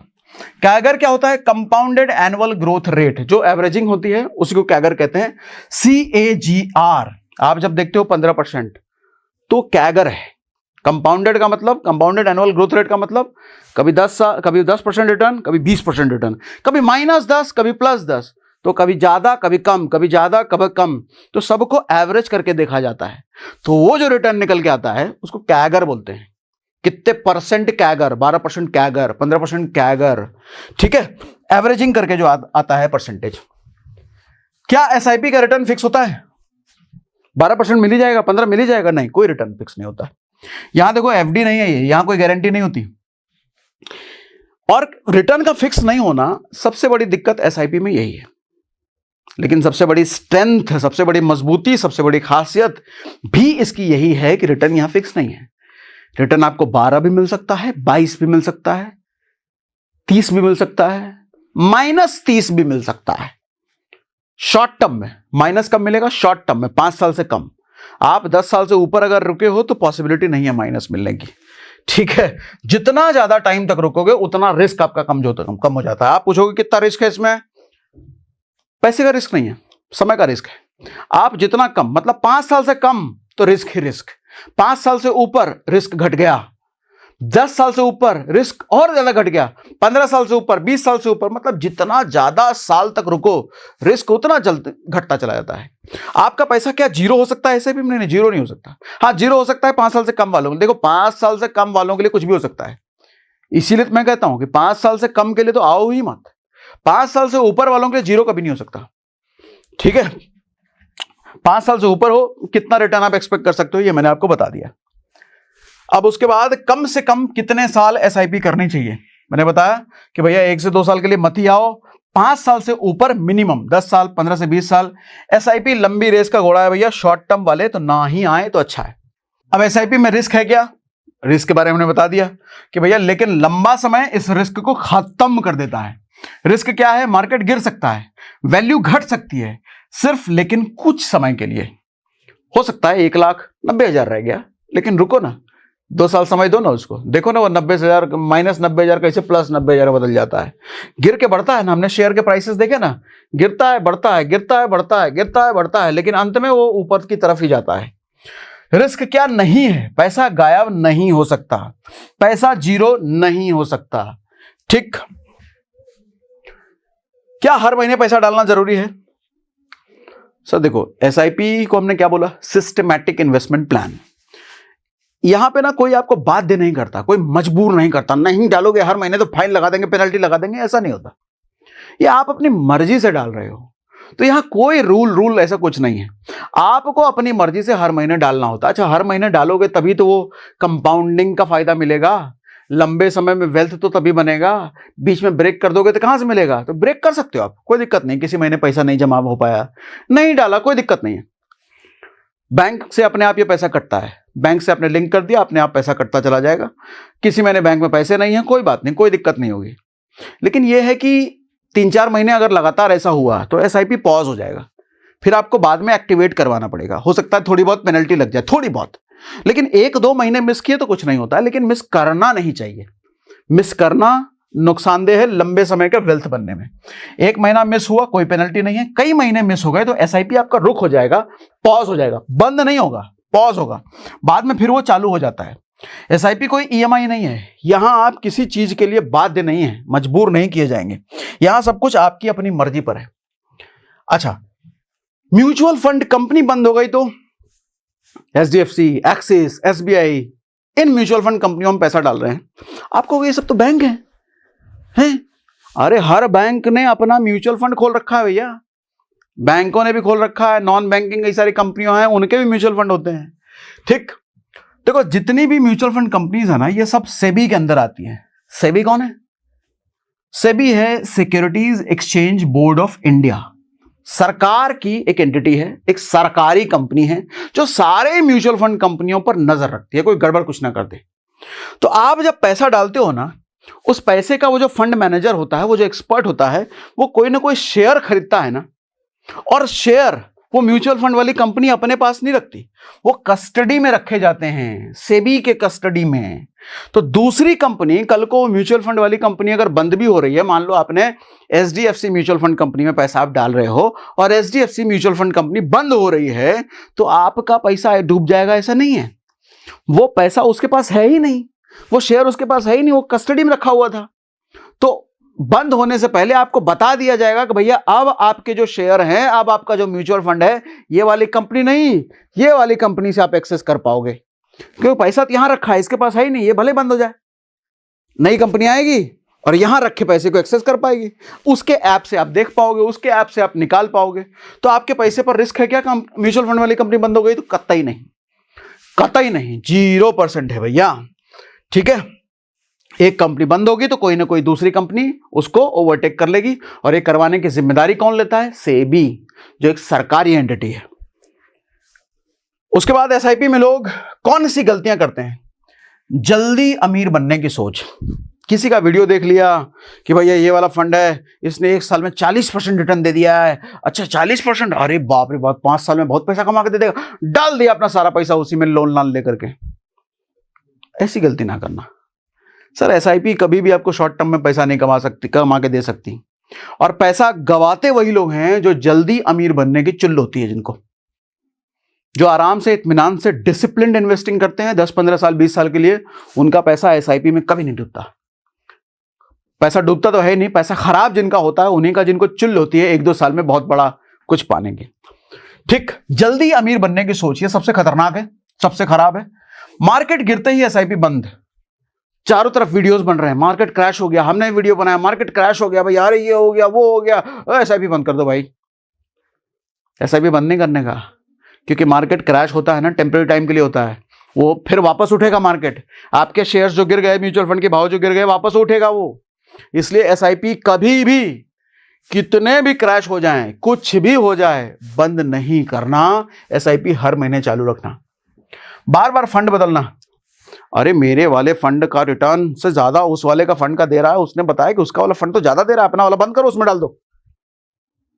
Speaker 1: कैगर क्या होता है, कंपाउंडेड एनुअल ग्रोथ रेट, जो एवरेजिंग होती है उसी को कैगर कहते हैं। CAGR आप जब देखते हो 15%, तो कैगर है। कंपाउंडेड का मतलब, कंपाउंडेड एनुअल ग्रोथ रेट का मतलब कभी 10% रिटर्न, कभी 20% रिटर्न, कभी -10, कभी +10, तो कभी ज्यादा कभी कम, कभी ज्यादा कभी कम, तो सबको एवरेज करके देखा जाता है। तो वो जो रिटर्न निकल के आता है उसको कैगर बोलते हैं। कितने परसेंट कैगर, 12% कैगर, 15% कैगर, ठीक है, एवरेजिंग करके जो आता है परसेंटेज। क्या SIP का रिटर्न फिक्स होता है? 12% मिल ही जाएगा, 15 मिल ही जाएगा? नहीं, कोई रिटर्न फिक्स नहीं होता। यहां देखो FD नहीं है, ये यहां कोई गारंटी नहीं होती। और रिटर्न का फिक्स नहीं होना सबसे बड़ी दिक्कत SIP में यही है। लेकिन सबसे बड़ी स्ट्रेंथ, सबसे बड़ी मजबूती, सबसे बड़ी खासियत भी इसकी यही है कि रिटर्न यहां फिक्स नहीं है। रिटर्न आपको 12 भी मिल सकता है, 22 भी मिल सकता है, 30 भी मिल सकता है, -30 भी मिल सकता है। शॉर्ट टर्म में माइनस कब मिलेगा? शॉर्ट टर्म में, 5 साल से कम। आप 10 साल से ऊपर अगर रुके हो तो पॉसिबिलिटी नहीं है माइनस मिलने की, ठीक है। जितना ज्यादा टाइम तक रुकोगे उतना रिस्क आपका कम हो जाता है। आप पूछोगे कितना रिस्क है इसमें? पैसे का रिस्क नहीं है, समय का रिस्क है। आप जितना कम, मतलब 5 साल से कम तो रिस्क ही रिस्क, 5 साल से ऊपर रिस्क घट गया, 10 साल से ऊपर रिस्क और ज्यादा घट गया, 15 साल से ऊपर, 20 साल से ऊपर, मतलब जितना ज्यादा साल तक रुको रिस्क उतना जल्द घटता चला जाता है। आपका पैसा क्या जीरो हो सकता है? ऐसे भी नहीं, जीरो नहीं हो सकता। हाँ, जीरो हो सकता है 5 साल से कम वालों के लिए। देखो, 5 साल से कम वालों के लिए कुछ भी हो सकता है, इसीलिए तो मैं कहता हूं कि 5 साल से कम के लिए तो आओ ही मत। 5 साल से ऊपर वालों के लिए जीरो कभी नहीं हो सकता, ठीक है। 5 साल से ऊपर हो, कितना रिटर्न आप एक्सपेक्ट कर सकते हो ये मैंने आपको बता दिया। अब उसके बाद कम से कम कितने साल SIP करनी चाहिए? मैंने बताया कि भैया 1 से 2 साल के लिए मत ही आओ, 5 साल से ऊपर मिनिमम 10 साल, 15 से 20 साल। SIP लंबी रेस का घोड़ा है भैया, शॉर्ट टर्म वाले तो ना ही आए तो अच्छा है। अब SIP में रिस्क है क्या? रिस्क के बारे में मैंने बता दिया कि भैया, लेकिन लंबा समय इस रिस्क को खत्म कर देता है। रिस्क क्या है? मार्केट गिर सकता है, वैल्यू घट सकती है सिर्फ, लेकिन कुछ समय के लिए। हो सकता है 1,90,000 रह गया, लेकिन रुको ना, 2 साल समय दो ना उसको, देखो ना वो 90,000 -90,000 कैसे +90,000 बदल जाता है। गिर के बढ़ता है ना, हमने शेयर के प्राइसेस देखे ना, गिरता है बढ़ता है, गिरता है बढ़ता है, गिरता है बढ़ता है, लेकिन अंत में वो ऊपर की तरफ ही जाता है। रिस्क क्या नहीं है? पैसा गायब नहीं हो सकता, पैसा जीरो नहीं हो सकता, ठीक। क्या हर महीने पैसा डालना जरूरी है? सर देखो, SIP को हमने क्या बोला? Systematic investment plan. यहां पे ना कोई आपको बाध्य नहीं करता, कोई मजबूर नहीं करता, नहीं डालोगे हर महीने तो फाइन लगा देंगे, पेनल्टी लगा देंगे, ऐसा नहीं होता। ये आप अपनी मर्जी से डाल रहे हो, तो यहां कोई रूल ऐसा कुछ नहीं है। आपको अपनी मर्जी से हर महीने डालना होता है। अच्छा, हर महीने डालोगे तभी तो वो कंपाउंडिंग का फायदा मिलेगा, लंबे समय में वेल्थ तो तभी बनेगा। बीच में ब्रेक कर दोगे तो कहां से मिलेगा? तो ब्रेक कर सकते हो आप, कोई दिक्कत नहीं। किसी महीने पैसा नहीं जमा हो पाया, नहीं डाला, कोई दिक्कत नहीं है। बैंक से अपने आप ये पैसा कटता है, बैंक से आपने लिंक कर दिया, अपने आप पैसा कटता चला जाएगा। किसी महीने बैंक में पैसे नहीं है, कोई बात नहीं, कोई दिक्कत नहीं होगी। लेकिन यह है कि 3-4 महीने अगर लगातार ऐसा हुआ तो SIP पॉज हो जाएगा, फिर आपको बाद में एक्टिवेट करवाना पड़ेगा। हो सकता है थोड़ी बहुत पेनल्टी लग जाए, थोड़ी बहुत, लेकिन 1-2 महीने मिस किए तो कुछ नहीं होता है। लेकिन मिस करना नहीं चाहिए, मिस करना नुकसानदेह है लंबे समय का वेल्थ बनने में। 1 महीना मिस हुआ कोई पेनल्टी नहीं है, कई महीने मिस हो गए तो SIP आपका रुक हो जाएगा, पॉज हो जाएगा, बंद नहीं होगा, पॉज होगा, बाद में फिर वो चालू हो जाता है। SIP कोई EMI नहीं है, यहां आप किसी चीज के लिए बाध्य नहीं है, मजबूर नहीं किए जाएंगे, यहां सब कुछ आपकी अपनी मर्जी पर है। अच्छा, म्यूचुअल फंड कंपनी बंद हो गई तो HDFC, axis, SBI, in mutual fund कंपनियों में पैसा डाल रहे हैं। आपको ये सब तो बैंक हैं। अरे हर बैंक ने अपना म्यूचुअल फंड खोल रखा है भैया, बैंकों ने भी खोल रखा है, नॉन बैंकिंग कई सारी कंपनियां हैं, उनके भी म्यूचुअल फंड होते हैं। ठीक, देखो जितनी भी म्यूचुअल फंड कंपनीज है ना, ये सब सेबी के अंदर आती हैं। सेबी कौन है? सेबी है securities exchange board of India. सरकार की एक एंटिटी है, एक सरकारी कंपनी है जो सारे म्यूचुअल फंड कंपनियों पर नजर रखती है, कोई गड़बड़ कुछ ना कर दे। तो आप जब पैसा डालते हो ना, उस पैसे का वो जो फंड मैनेजर होता है, वो जो एक्सपर्ट होता है, वो कोई ना कोई शेयर खरीदता है ना, और शेयर वो म्यूचुअल फंड वाली कंपनी अपने पास नहीं रखती, वो कस्टडी में रखे जाते हैं, सेबी के कस्टडी में। तो दूसरी कंपनी, कल को म्यूचुअल फंड वाली कंपनी अगर बंद भी हो रही है, मान लो आपने एचडीएफसी म्यूचुअल फंड कंपनी में पैसा आप डाल रहे हो और एचडीएफसी म्यूचुअल फंड कंपनी बंद हो रही है, तो आपका पैसा डूब जाएगा ऐसा नहीं है। वो पैसा उसके पास है ही नहीं, वो शेयर उसके पास है ही नहीं, वो कस्टडी में रखा हुआ था। तो बंद होने से पहले आपको बता दिया जाएगा कि भैया अब आपके जो शेयर हैं, अब आपका जो म्यूचुअल फंड है, ये वाली कंपनी नहीं, ये वाली कंपनी से आप एक्सेस कर पाओगे, क्योंकि पैसा तो यहां रखा है, इसके पास है ही नहीं, ये भले बंद हो जाए, नई कंपनी आएगी और यहां रखे पैसे को एक्सेस कर पाएगी, उसके ऐप से आप देख पाओगे, उसके ऐप से आप निकाल पाओगे। तो आपके पैसे पर रिस्क है क्या? म्यूचुअल फंड वाली कंपनी बंद हो गई तो कतई नहीं, कतई नहीं, 0% है भैया। ठीक है, एक कंपनी बंद होगी तो कोई ना कोई दूसरी कंपनी उसको ओवरटेक कर लेगी, और ये करवाने की जिम्मेदारी कौन लेता है? सेबी, जो एक सरकारी एंटिटी है। उसके बाद एसआईपी में लोग कौन सी गलतियां करते हैं? जल्दी अमीर बनने की सोच। किसी का वीडियो देख लिया कि भैया ये वाला फंड है, इसने 1 साल में 40% रिटर्न दे दिया है, अच्छा 40%, अरे बाप रे बाप, 5 साल में बहुत पैसा कमा के दे देगा, डाल दिया अपना सारा पैसा उसी में, लोन लेकर के। ऐसी गलती ना करना सर। एसआईपी कभी भी आपको शॉर्ट टर्म में पैसा नहीं कमा के दे सकती, और पैसा गवाते वही लोग हैं जो जल्दी अमीर बनने की चुल होती है, जिनको, जो आराम से इत्मीनान से डिसिप्लिन्ड इन्वेस्टिंग करते हैं 10-15 साल 20 साल के लिए, उनका पैसा एसआईपी में कभी नहीं डूबता। पैसा डूबता तो है नहीं, पैसा खराब जिनका होता है उन्हीं का, जिनको चुल होती है 1-2 साल में बहुत बड़ा कुछ पाने की। ठीक, जल्दी अमीर बनने की सोच, ये सबसे खतरनाक है, सबसे खराब है। मार्केट गिरते ही एसआईपी बंद, चारों तरफ वीडियोस बन रहे हैं, मार्केट क्रैश हो गया, हमने वीडियो बनाया, मार्केट क्रैश हो गया भाई, यार ये हो गया, वो हो गया, एसआईपी बंद कर दो भाई। एसआईपी बंद नहीं करने का, क्योंकि मार्केट क्रैश होता है ना, टेम्पररी टाइम के लिए होता है, वो फिर वापस उठेगा मार्केट। आपके शेयर्स जो गिर गए, म्यूचुअल फंड के भाव जो गिर गए, वापस उठेगा वो। इसलिए एसआईपी कभी भी, कितने भी क्रैश हो जाएं, कुछ भी हो जाए, बंद नहीं करना। एसआईपी हर महीने चालू रखना, बार बार फंड बदलना। अरे मेरे वाले फंड का रिटर्न से ज्यादा उस वाले का फंड का दे रहा है, उसने बताया कि उसका वाला फंड तो ज्यादा दे रहा है, अपना वाला बंद करो, उसमें डाल दो,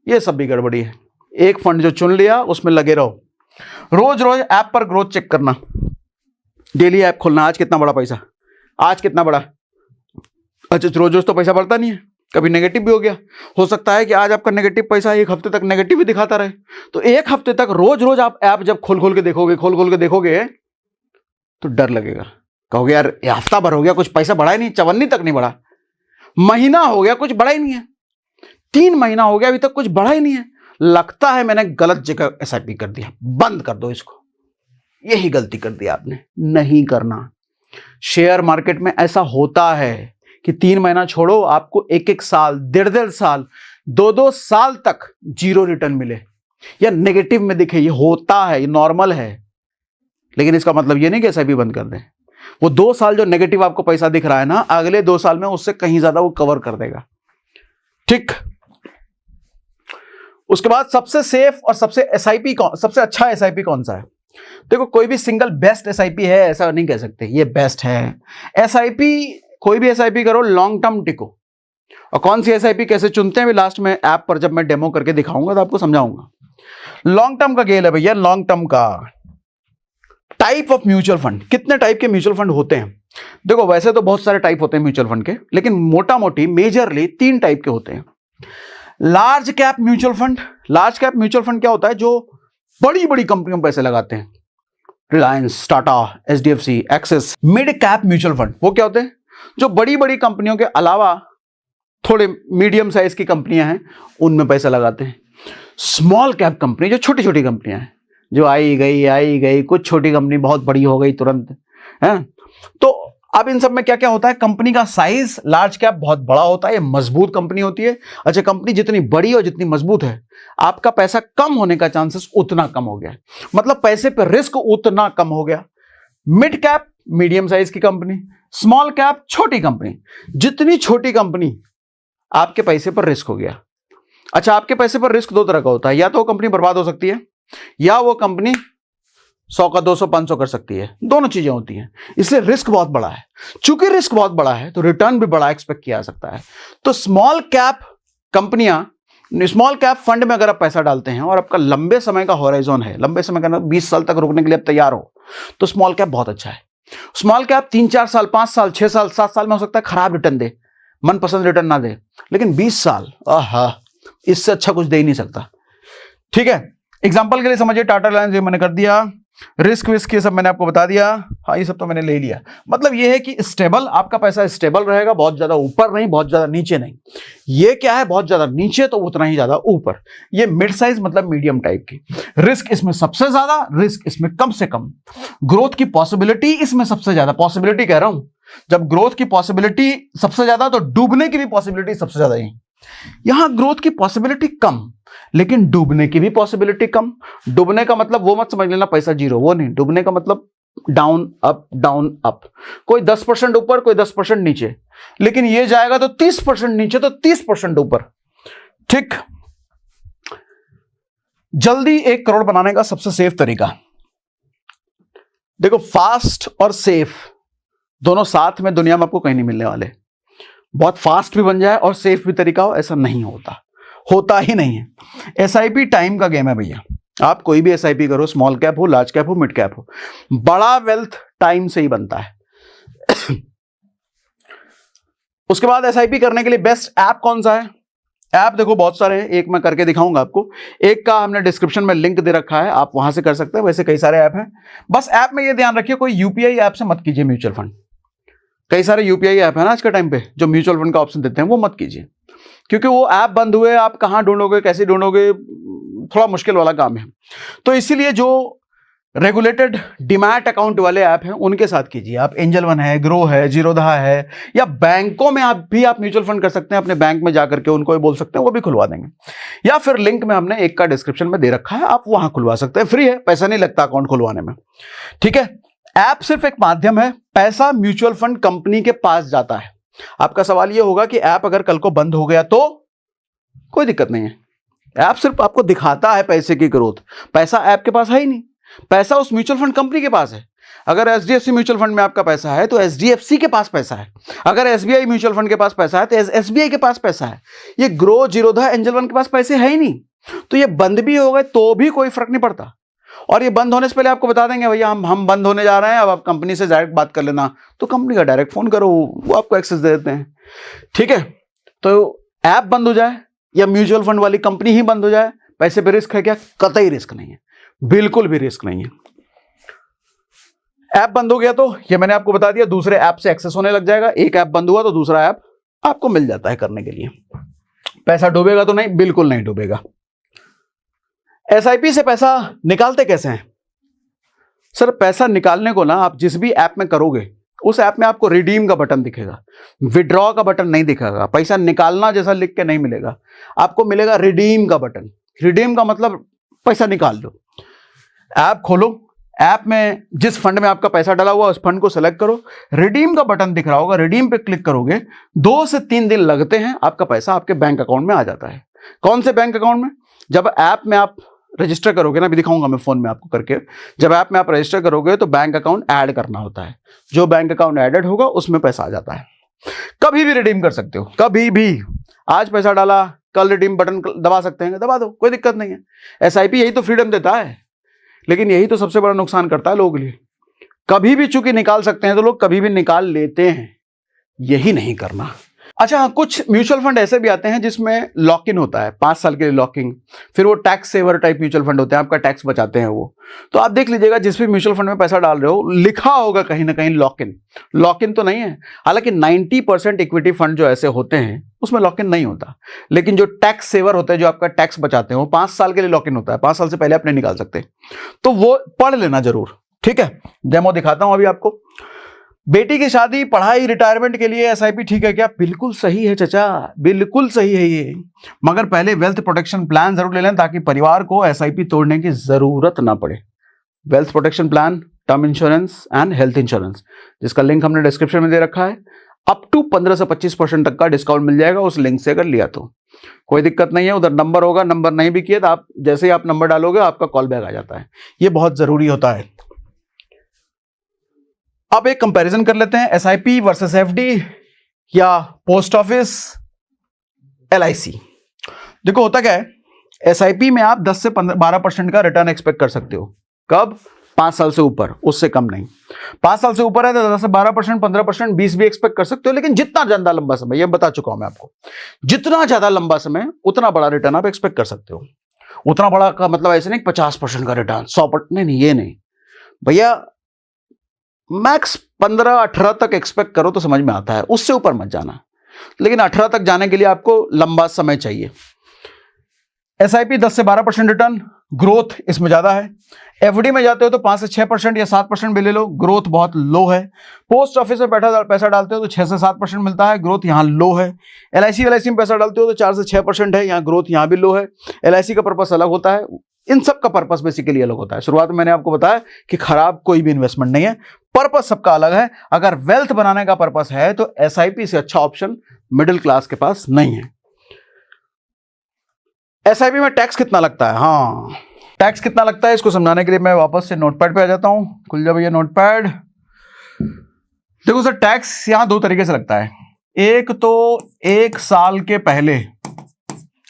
Speaker 1: ये सब भी गड़बड़ी है। एक फंड जो चुन लिया उसमें लगे रहो। रोज रोज ऐप पर ग्रोथ चेक करना, डेली ऐप खोलना, आज कितना बड़ा पैसा, आज कितना बड़ा। अच्छा, रोज रोज तो पैसा बढ़ता नहीं है, कभी नेगेटिव भी हो गया, हो सकता है कि आज आपका नेगेटिव पैसा 1 हफ्ते तक नेगेटिव भी दिखाता रहे। तो 1 हफ्ते तक रोज रोज आप ऐप जब खोल के देखोगे तो डर लगेगा, कहोगे यार ये हफ्ता भर हो गया, कुछ पैसा बढ़ा ही नहीं, 54 तक नहीं बढ़ा, महीना हो गया कुछ बढ़ा ही नहीं है, 3 महीना हो गया अभी तक कुछ बढ़ा ही नहीं है, लगता है मैंने गलत जगह एसआईपी कर दिया, बंद कर दो इसको। यही गलती कर दी आपने, नहीं करना। शेयर मार्केट में ऐसा होता है कि 3 महीना छोड़ो, आपको 1-1 साल, 1.5 साल, 2-2 साल तक 0 रिटर्न मिले या नेगेटिव में दिखे। ये होता है, ये नॉर्मल है, लेकिन इसका मतलब ये नहीं कि एसआईपी बंद कर दें। वो 2 साल जो नेगेटिव आपको पैसा दिख रहा है ना, अगले 2 साल में उससे कहीं ज्यादा वो कवर कर देगा। ठीक, उसके बाद सबसे सेफ और सबसे अच्छा एसआईपी कौन सा है? देखो, कोई भी सिंगल बेस्ट एसआईपी है ऐसा नहीं कह सकते ये बेस्ट है। एसआईपी, कोई भी एसआईपी करो, लॉन्ग टर्म टिको। और कौन सी एसआईपी कैसे चुनते हैं भी लास्ट में ऐप पर जब मैं डेमो करके दिखाऊंगा तो आपको समझाऊंगा। लॉन्ग टर्म का खेल है भैया, लॉन्ग टर्म का। टाइप ऑफ म्यूचुअल फंड, कितने टाइप के म्यूचुअल फंड होते हैं? देखो, वैसे तो बहुत सारे टाइप होते हैं म्यूचुअल फंड के, लेकिन मोटा मोटी मेजरली 3 टाइप के होते हैं। Large cap mutual fund. Large cap mutual fund क्या होता है? जो बड़ी बड़ी कंपनियों में पैसे लगाते हैं, Reliance, Tata, HDFC, axis. Mid cap mutual fund, वो क्या होते हैं? जो बड़ी बड़ी कंपनियों के अलावा थोड़े मीडियम साइज की कंपनियां हैं, उनमें पैसा लगाते हैं। स्मॉल कैप कंपनी, जो छोटी छोटी कंपनियां हैं, जो आई गई, कुछ छोटी कंपनी बहुत बड़ी हो गई तुरंत है। तो अब इन सब में क्या क्या होता है? कंपनी का साइज, लार्ज कैप बहुत बड़ा होता है, ये मजबूत कंपनी होती है। अच्छा, कंपनी जितनी बड़ी और जितनी मजबूत है, आपका पैसा कम होने का चांसेस उतना कम हो गया, मतलब पैसे पर रिस्क उतना कम हो गया। मिड कैप मीडियम साइज की कंपनी, स्मॉल कैप छोटी कंपनी, जितनी छोटी कंपनी आपके पैसे पर रिस्क हो गया। अच्छा, आपके पैसे पर रिस्क दो तरह का होता है, या तो वो कंपनी बर्बाद हो सकती है या वो कंपनी 100 का 200 500 कर सकती है, दोनों चीजें होती हैं। इसलिए रिस्क बहुत बड़ा है। चूंकि रिस्क बहुत बड़ा है तो रिटर्न भी बड़ा एक्सपेक्ट किया जा सकता है। तो स्मॉल कैप कंपनियां, स्मॉल कैप फंड में अगर आप पैसा डालते हैं और आपका लंबे समय का होराइजन है, लंबे समय का 20 साल तक रुकने के लिए आप तैयार हो, तो स्मॉल कैप बहुत अच्छा है। स्मॉल कैप 3-4 साल, 5 साल, 6 साल, 7 साल में हो सकता है खराब रिटर्न दे, मनपसंद रिटर्न ना दे, लेकिन 20 साल, आहा, इससे अच्छा कुछ दे ही नहीं सकता। ठीक है, एग्जांपल के लिए समझिए, टाटा रिलायंस, ये मैंने कर दिया, रिस्क विस्क ये सब मैंने आपको बता दिया। हाँ, ये सब तो मैंने ले लिया। मतलब ये है कि स्टेबल, आपका पैसा स्टेबल रहेगा, बहुत ज्यादा ऊपर नहीं, बहुत ज्यादा नीचे नहीं। ये क्या है, बहुत ज्यादा नीचे तो उतना ही ज्यादा ऊपर। ये मिड साइज मतलब मीडियम टाइप की। रिस्क इसमें सबसे ज्यादा, रिस्क इसमें कम से कम। ग्रोथ की पॉसिबिलिटी इसमें सबसे ज्यादा, पॉसिबिलिटी कह रहा हूं, जब ग्रोथ की पॉसिबिलिटी सबसे ज्यादा तो डूबने की भी पॉसिबिलिटी सबसे ज्यादा है। यहां ग्रोथ की पॉसिबिलिटी कम, लेकिन डूबने की भी पॉसिबिलिटी कम। डूबने का मतलब वो मत समझ लेना पैसा जीरो, वो नहीं। डूबने का मतलब डाउन अप, डाउन अप। कोई 10% ऊपर, कोई 10% नीचे, लेकिन ये जाएगा तो 30% नीचे, तो 30% ऊपर। ठीक। जल्दी 1 करोड़ बनाने का सबसे सेफ तरीका, देखो, फास्ट और सेफ दोनों साथ में दुनिया में आपको कहीं नहीं मिलने वाले। बहुत फास्ट भी बन जाए और सेफ भी तरीका हो, ऐसा नहीं होता, होता ही नहीं है। एसआईपी टाइम का गेम है भैया। आप कोई भी एसआईपी करो, स्मॉल कैप हो, लार्ज कैप हो, मिड कैप हो, बड़ा वेल्थ टाइम से ही बनता है। उसके बाद एसआईपी करने के लिए बेस्ट ऐप कौन सा है? ऐप देखो बहुत सारे हैं, एक मैं करके दिखाऊंगा आपको। एक का हमने डिस्क्रिप्शन में लिंक दे रखा है, आप वहां से कर सकते हैं। वैसे कई सारे ऐप हैं, बस ऐप में ये ध्यान रखिए कोई यूपीआई ऐप से मत कीजिए म्यूचुअल फंड। कई सारे यूपीआई ऐप है ना आज के टाइम पे जो म्यूचुअल फंड का ऑप्शन देते हैं, वो मत कीजिए, क्योंकि वो ऐप बंद हुए, आप कहां ढूंढोगे, कैसे ढूंढोगे, थोड़ा मुश्किल वाला काम है। तो इसीलिए जो रेगुलेटेड डीमैट अकाउंट वाले ऐप हैं उनके साथ कीजिए। आप एंजल वन है, ग्रो है, जीरोधा है, या बैंकों में आप म्यूचुअल फंड कर सकते हैं। अपने बैंक में जाकर के उनको भी बोल सकते हैं, वो भी खुलवा देंगे। या फिर लिंक में हमने एक का डिस्क्रिप्शन में दे रखा है, आप वहां खुलवा सकते हैं, फ्री है, पैसा नहीं लगता अकाउंट खुलवाने में। ठीक है, ऐप सिर्फ एक माध्यम है, पैसा म्यूचुअल फंड कंपनी के पास जाता है। आपका सवाल यह होगा कि ऐप अगर कल को बंद हो गया तो? कोई दिक्कत नहीं है, ऐप सिर्फ आपको दिखाता है पैसे की ग्रोथ, पैसा ऐप के पास है ही नहीं, पैसा उस म्यूचुअल फंड कंपनी के पास है। अगर एचडीएफसी म्यूचुअल फंड में आपका पैसा है तो एचडीएफसी के पास पैसा है, अगर एसबीआई म्यूचुअल फंड के पास पैसा है तो एसबीआई के पास पैसा है। ये ग्रो, जीरोधा, एंजल वन के पास पैसे है ही नहीं, तो ये बंद भी हो गए तो भी कोई फर्क नहीं पड़ता। और ये बंद होने से पहले आपको बता देंगे भैया हम बंद होने जा रहे हैं, अब आप कंपनी से डायरेक्ट बात कर लेना, तो कंपनी का डायरेक्ट फोन करो, वो आपको एक्सेस दे देते हैं। ठीक है, तो ऐप बंद हो जाए या म्यूचुअल फंड वाली कंपनी ही बंद हो जाए, पैसे पे रिस्क है क्या? कतई रिस्क नहीं है, बिल्कुल भी रिस्क नहीं है। ऐप बंद हो गया तो ये मैंने आपको बता दिया, दूसरे ऐप से एक्सेस होने लग जाएगा। एक ऐप बंद हुआ तो दूसरा ऐप आपको मिल जाता है करने के लिए। पैसा डूबेगा तो नहीं, बिल्कुल नहीं डूबेगा। एसआईपी से पैसा निकालते कैसे हैं? सर, पैसा निकालने को ना आप जिस भी ऐप में करोगे उस ऐप में आपको रिडीम का बटन दिखेगा, विड्रॉ का बटन नहीं दिखेगा। पैसा निकालना जैसा लिख के नहीं मिलेगा, आपको मिलेगा रिडीम का बटन। रिडीम का मतलब पैसा निकाल लो। ऐप खोलो, ऐप में जिस फंड में आपका पैसा डाला हुआ उस फंड को सेलेक्ट करो, रिडीम का बटन दिख रहा होगा, रिडीम पे क्लिक करोगे, 2 से 3 दिन लगते हैं, आपका पैसा आपके बैंक अकाउंट में आ जाता है। कौन से बैंक अकाउंट में? जब ऐप में आप रजिस्टर करोगे ना, अभी दिखाऊंगा मैं फोन में आपको करके, जब ऐप में आप रजिस्टर करोगे तो बैंक अकाउंट ऐड करना होता है। जो बैंक अकाउंट ऐडेड होगा उसमें पैसा आ जाता है। कभी भी रिडीम कर सकते हो, कभी भी। आज पैसा डाला, कल रिडीम बटन दबा सकते हैं, दबा दो, कोई दिक्कत नहीं है। एसआईपी यही तो फ्रीडम देता है, लेकिन यही तो सबसे बड़ा नुकसान करता है लोगों के लिए। कभी भी चूंकि निकाल सकते हैं तो लोग कभी भी निकाल लेते हैं, यही नहीं करना। अच्छा, कुछ म्यूचुअल फंड ऐसे भी आते हैं जिसमें लॉक इन होता है, 5 साल के लिए लॉकिंग। फिर वो tax saver type mutual fund होते हैं, आपका टैक्स बचाते हैं वो। तो आप देख लीजिएगा, जिस भी म्यूचुअल फंड में पैसा डाल रहे हो लिखा होगा कहीं ना कहीं लॉक इन। लॉक इन तो नहीं है, हालांकि 90% इक्विटी फंड जो ऐसे होते हैं उसमें लॉक इन नहीं होता, लेकिन जो टैक्स सेवर होते हैं, जो आपका टैक्स बचाते हैं, वो 5 साल के लिए लॉक इन होता है। 5 साल से पहले आप नहीं निकाल सकते, तो वो पढ़ लेना जरूर। ठीक है, डेमो दिखाता हूं अभी आपको। बेटी की शादी, पढ़ाई, रिटायरमेंट के लिए एसआईपी ठीक है क्या? बिल्कुल सही है चाचा, बिल्कुल सही है ये, मगर पहले वेल्थ प्रोटेक्शन प्लान जरूर ले लें ताकि परिवार को एसआईपी तोड़ने की जरूरत ना पड़े। Wealth protection plan, term insurance and health insurance, जिसका लिंक हमने डिस्क्रिप्शन में दे रखा है। अप टू 15 से 25% तक का डिस्काउंट मिल जाएगा उस लिंक से अगर लिया तो। कोई दिक्कत नहीं है, उधर नंबर होगा, नंबर नहीं भी किए तो आप जैसे ही आप नंबर डालोगे आपका कॉल बैक आ जाता है, ये बहुत जरूरी होता है। अब एक कंपैरिजन कर लेते हैं, एसआईपी वर्सेस एफडी या पोस्ट ऑफिस एलआईसी। देखो होता क्या है, एसआईपी में आप 10 से 12% का रिटर्न एक्सपेक्ट कर सकते हो। कब? 5 साल से ऊपर, उससे कम नहीं। 5 साल से ऊपर है तो 10 से 12%, 15%, 20 भी एक्सपेक्ट कर सकते हो, लेकिन जितना ज्यादा लंबा समय, ये बता चुका हूं मैं आपको, जितना ज्यादा लंबा समय उतना बड़ा रिटर्न आप एक्सपेक्ट कर सकते हो। उतना बड़ा का मतलब ऐसे नहीं 50% का रिटर्न, 100%, नहीं ये नहीं भैया, मैक्स 15-18 तक एक्सपेक्ट करो तो समझ में आता है, उससे ऊपर मत जाना, लेकिन 18 तक जाने के लिए आपको लंबा समय चाहिए। एसआईपी 10 से 12% रिटर्न, ग्रोथ इसमें ज्यादा है। एफडी में जाते हो तो 5 से 6% या 7% भी ले लो, ग्रोथ बहुत लो है। पोस्ट ऑफिस में पैसा डालते हो तो 6 से 7% मिलता है, ग्रोथ यहाँ लो है। एलआईसी में पैसा डालते हो तो 4 से 6% है, यहाँ ग्रोथ यहाँ भी लो है। एलआईसी का पर्पस अलग होता है, इन सब का पर्पस बेसिकली अलग होता है। शुरुआत में मैंने आपको बताया कि खराब कोई भी इन्वेस्टमेंट नहीं है, पर्पस सबका अलग है। अगर वेल्थ बनाने का पर्पस है तो एसआईपी से अच्छा ऑप्शन मिडिल क्लास के पास नहीं है। एसआईपी में टैक्स कितना लगता है? हाँ, टैक्स कितना लगता है इसको समझाने के लिए मैं वापस से नोटपैड पे आ जाता हूं। खुल जा भैया नोटपैड। देखो सर, टैक्स यहां 2 तरीके से लगता है। एक तो 1 साल के पहले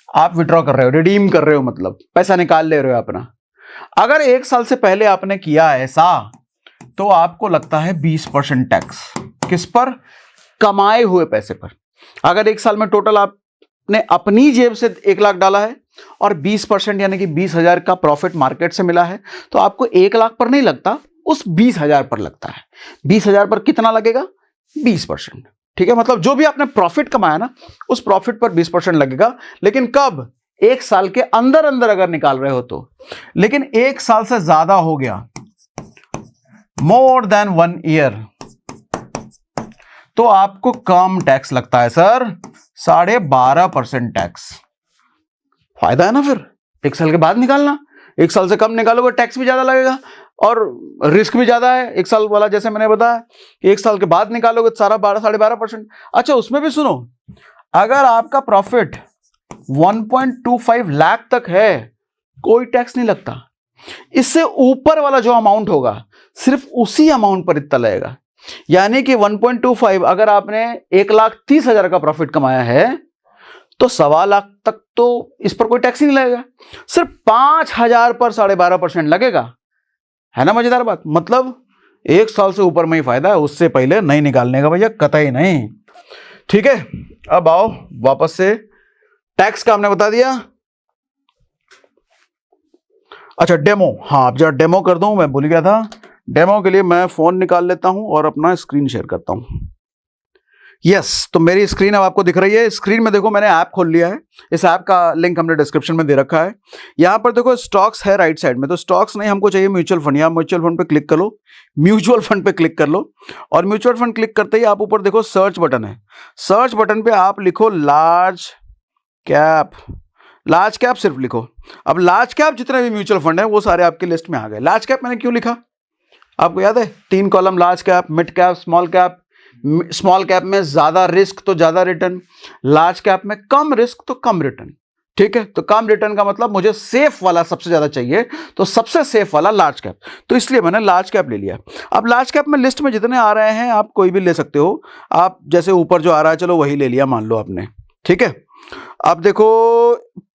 Speaker 1: आप विड्रॉ कर रहे हो, रिडीम कर रहे हो, मतलब पैसा निकाल ले रहे हो अपना। अगर 1 साल से पहले आपने किया ऐसा तो आपको लगता है 20% टैक्स। किस पर? कमाए हुए पैसे पर। अगर 1 साल में टोटल आपने अपनी जेब से 1 लाख डाला है और 20% यानी कि 20,000 का प्रॉफिट मार्केट से मिला है तो आपको 1 लाख पर नहीं लगता, उस 20,000 पर लगता है। 20,000 पर कितना लगेगा? 20%। ठीक है, मतलब जो भी आपने प्रॉफिट कमाया ना, उस प्रॉफिट पर 20% लगेगा। लेकिन कब? 1 साल के अंदर अंदर अगर निकाल रहे हो तो। लेकिन 1 साल से ज्यादा हो गया, मोर देन 1 ईयर, तो आपको कम टैक्स लगता है सर, 12.5% टैक्स। फायदा है ना फिर 1 साल के बाद निकालना। 1 साल से कम निकालोगे टैक्स भी ज्यादा लगेगा और रिस्क भी ज्यादा है। 1 साल वाला जैसे मैंने बताया कि 1 साल के बाद निकालोगे तो सारा 12.5%। अच्छा, उसमें भी सुनो, अगर आपका प्रॉफिट 1.25 लाख तक है कोई टैक्स नहीं लगता। इससे ऊपर वाला जो अमाउंट होगा सिर्फ उसी अमाउंट पर इतना लगेगा। यानी कि 1.25, अगर आपने 1,30,000 का प्रॉफिट कमाया है तो 1.25 लाख तक तो इस पर कोई टैक्स ही नहीं लगेगा, सिर्फ 5,000 पर 12.5% लगेगा। है ना मजेदार बात? मतलब 1 साल से ऊपर में ही फायदा है, उससे पहले नहीं निकालने का भैया, कतई नहीं। ठीक है, अब आओ वापस से, टैक्स का हमने बता दिया। अच्छा, डेमो, हाँ अब जरा डेमो कर दूं, मैं भूल गया था। डेमो के लिए मैं फोन निकाल लेता हूं और अपना स्क्रीन शेयर करता हूं। यस, तो मेरी स्क्रीन अब आपको दिख रही है। स्क्रीन में देखो मैंने ऐप खोल लिया है, इस ऐप का लिंक हमने डिस्क्रिप्शन में दे रखा है। यहां पर देखो स्टॉक्स है राइट साइड में, तो स्टॉक्स नहीं, हमको चाहिए म्यूचुअल फंड। यहाँ म्यूचुअल फंड पे क्लिक कर लो, म्यूचुअल फंड पे क्लिक कर लो, और म्यूचुअल फंड क्लिक करते ही आप ऊपर देखो सर्च बटन है। सर्च बटन पे आप लिखो लार्ज कैप, लार्ज कैप सिर्फ लिखो। अब लार्ज कैप जितने भी म्यूचुअल फंड है वो सारे आपकी लिस्ट में आ गए। लार्ज कैप मैंने क्यों लिखा आपको याद है? 3 column, large cap, mid cap, small cap. Small cap में ज्यादा रिस्क तो ज्यादा रिटर्न, लार्ज कैप में कम रिस्क तो कम रिटर्न। ठीक है, तो कम रिटर्न का मतलब मुझे सेफ वाला सबसे ज्यादा चाहिए, तो सबसे सेफ वाला लार्ज कैप, तो इसलिए मैंने लार्ज कैप ले लिया। अब लार्ज कैप में लिस्ट में जितने आ रहे हैं आप कोई भी ले सकते हो। आप जैसे ऊपर जो आ रहा है चलो वही ले लिया मान लो आपने। ठीक है, अब देखो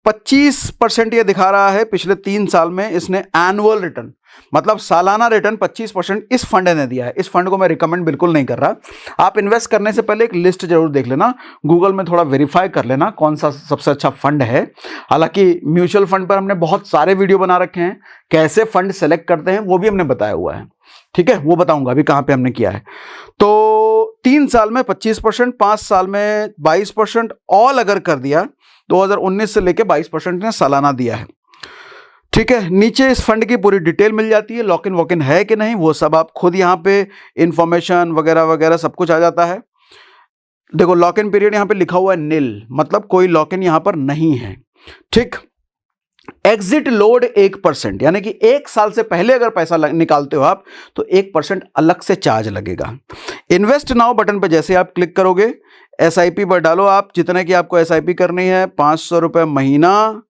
Speaker 1: 25% ये दिखा रहा है पिछले 3 साल में इसने एनुअल रिटर्न, मतलब सालाना रिटर्न 25% इस फंड ने दिया है। इस फंड को मैं रिकमेंड बिल्कुल नहीं कर रहा। आप इन्वेस्ट करने से पहले एक लिस्ट जरूर देख लेना, गूगल में थोड़ा वेरीफाई कर लेना कौन सा सबसे अच्छा फंड है। हालांकि म्यूचुअल फंड पर हमने बहुत सारे वीडियो बना रखे हैं, कैसे फंड सेलेक्ट करते हैं वो भी हमने बताया हुआ है। ठीक है, वो बताऊंगा अभी कहां पे हमने किया है। तो 3 साल में 25%, 5 साल में 22%, ऑल अगर कर दिया 2019 से लेके 22% ने सालाना दिया है। ठीक है, नीचे इस फंड की पूरी डिटेल मिल जाती है, लॉक इन वॉक इन है कि नहीं वो सब आप खुद यहाँ पे इंफॉर्मेशन वगैरह वगैरह सब कुछ आ जाता है। देखो लॉक इन पीरियड यहाँ पे लिखा हुआ है नील, मतलब कोई लॉक इन यहाँ पर नहीं है। ठीक, एग्जिट लोड 1%, यानी कि 1 साल से पहले अगर पैसा निकालते हो आप तो 1% अलग से चार्ज लगेगा। इन्वेस्ट नाउ बटन पर जैसे आप क्लिक करोगे एसआईपी पर डालो आप जितने की आपको एसआईपी करनी है, 500 रुपये महीना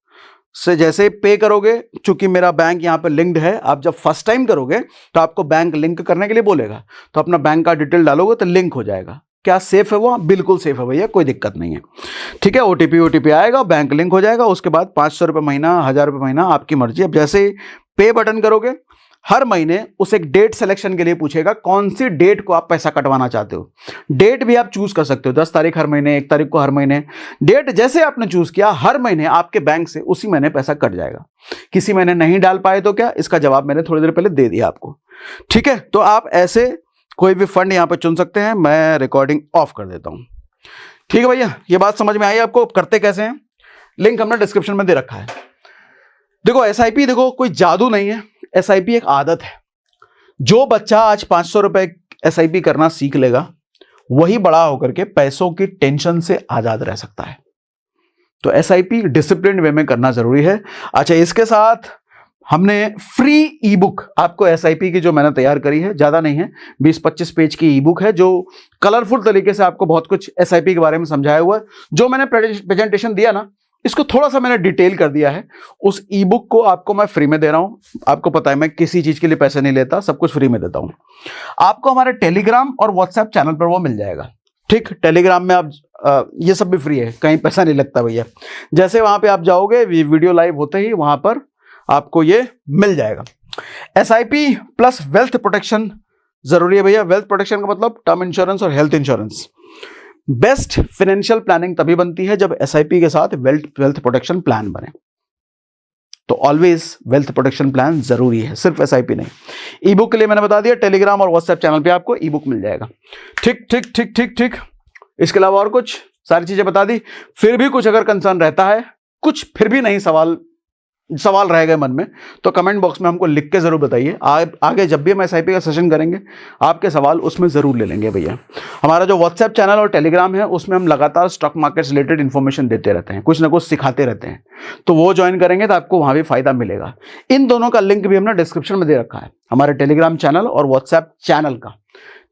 Speaker 1: से जैसे पे करोगे, चूंकि मेरा बैंक यहाँ पे लिंक्ड है, आप जब फर्स्ट टाइम करोगे तो आपको बैंक लिंक करने के लिए बोलेगा, तो अपना बैंक का डिटेल डालोगे तो लिंक हो जाएगा। क्या सेफ है वो? बिल्कुल सेफ है भैया, कोई दिक्कत नहीं है। ठीक है, ओटीपी आएगा, बैंक लिंक हो जाएगा, उसके बाद 500 रुपये महीना, 1000 रुपये महीना, आपकी मर्जी। अब जैसे पे बटन करोगे हर महीने उस एक डेट सिलेक्शन के लिए पूछेगा कौन सी डेट को आप पैसा कटवाना चाहते हो। डेट भी आप चूज कर सकते हो, 10 तारीख हर महीने, 1 तारीख को हर महीने। डेट जैसे आपने चूज किया हर महीने आपके बैंक से उसी महीने पैसा कट जाएगा। किसी महीने नहीं डाल पाए तो क्या, इसका जवाब मैंने थोड़ी देर पहले दे दिया आपको। ठीक है, तो आप ऐसे कोई भी फंड यहां पर चुन सकते हैं। मैं रिकॉर्डिंग ऑफ कर देता हूं। ठीक है भैया, ये बात समझ में आई आपको? करते कैसे हैं, लिंक हमने डिस्क्रिप्शन में दे रखा है। देखो एसआईपी, देखो कोई जादू नहीं है, एसआईपी एक आदत है। जो बच्चा आज 500 रुपए एसआईपी करना सीख लेगा वही बड़ा होकर के पैसों की टेंशन से आजाद रह सकता है। तो एसआईपी डिसिप्लिन वे में करना जरूरी है। अच्छा, इसके साथ हमने फ्री ई बुक आपको एसआईपी की जो मैंने तैयार करी है, ज्यादा नहीं है, 20-25 पेज की ई बुक है, जो कलरफुल तरीके से आपको बहुत कुछ एसआईपी के बारे में समझाया हुआ है। जो मैंने प्रेजेंटेशन दिया ना, इसको थोड़ा सा मैंने डिटेल कर दिया है। उस ई बुक को आपको मैं फ्री में दे रहा हूं। आपको पता है मैं किसी चीज के लिए पैसे नहीं लेता, सब कुछ फ्री में देता हूं। आपको हमारे टेलीग्राम और व्हाट्सएप चैनल पर वो मिल जाएगा। ठीक, टेलीग्राम में आप ये सब भी फ्री है, कहीं पैसा नहीं लगता भैया। जैसे वहां पे आप जाओगे वीडियो लाइव होते ही वहां पर आपको ये मिल जाएगा। एसआईपी प्लस वेल्थ प्रोटेक्शन जरूरी है भैया। वेल्थ प्रोटेक्शन का मतलब टर्म इंश्योरेंस और health insurance. Best financial planning तभी बनती है जब एसआईपी के साथ वेल्थ प्रोटेक्शन प्लान बने। तो ऑलवेज वेल्थ प्रोटेक्शन प्लान जरूरी है, सिर्फ एसआईपी नहीं। ई बुक के लिए मैंने बता दिया, टेलीग्राम और व्हाट्सएप चैनल पे आपको ई बुक मिल जाएगा। ठीक ठीक ठीक ठीक ठीक, इसके अलावा और कुछ सारी चीजें बता दी। फिर भी कुछ अगर कंसर्न रहता है, कुछ फिर भी नहीं सवाल रह गए मन में, तो कमेंट बॉक्स में हमको लिख के जरूर बताइए। आगे जब भी हम एसआईपी का सेशन करेंगे आपके सवाल उसमें जरूर ले लेंगे भैया। हमारा जो व्हाट्सएप चैनल और टेलीग्राम है उसमें हम लगातार स्टॉक मार्केट से रिलेटेड इन्फॉर्मेशन देते रहते हैं, कुछ ना कुछ सिखाते रहते हैं, तो वो ज्वाइन करेंगे तो आपको वहां भी फायदा मिलेगा। इन दोनों का लिंक भी हमने डिस्क्रिप्शन में दे रखा है, हमारे टेलीग्राम चैनल और व्हाट्सएप चैनल का।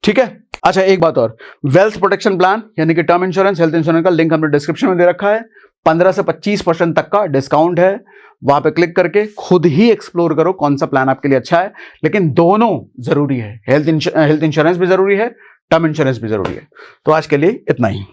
Speaker 1: ठीक है, अच्छा एक बात और, वेल्थ प्रोटेक्शन प्लान यानी कि टर्म इंश्योरेंस, हेल्थ इंश्योरेंस का लिंक हमने डिस्क्रिप्शन में दे रखा है। 15 से 25% तक का डिस्काउंट है, वहां पे क्लिक करके खुद ही एक्सप्लोर करो कौन सा प्लान आपके लिए अच्छा है। लेकिन दोनों जरूरी है, हेल्थ इंश्योरेंस भी जरूरी है, टर्म इंश्योरेंस भी जरूरी है। तो आज के लिए इतना ही।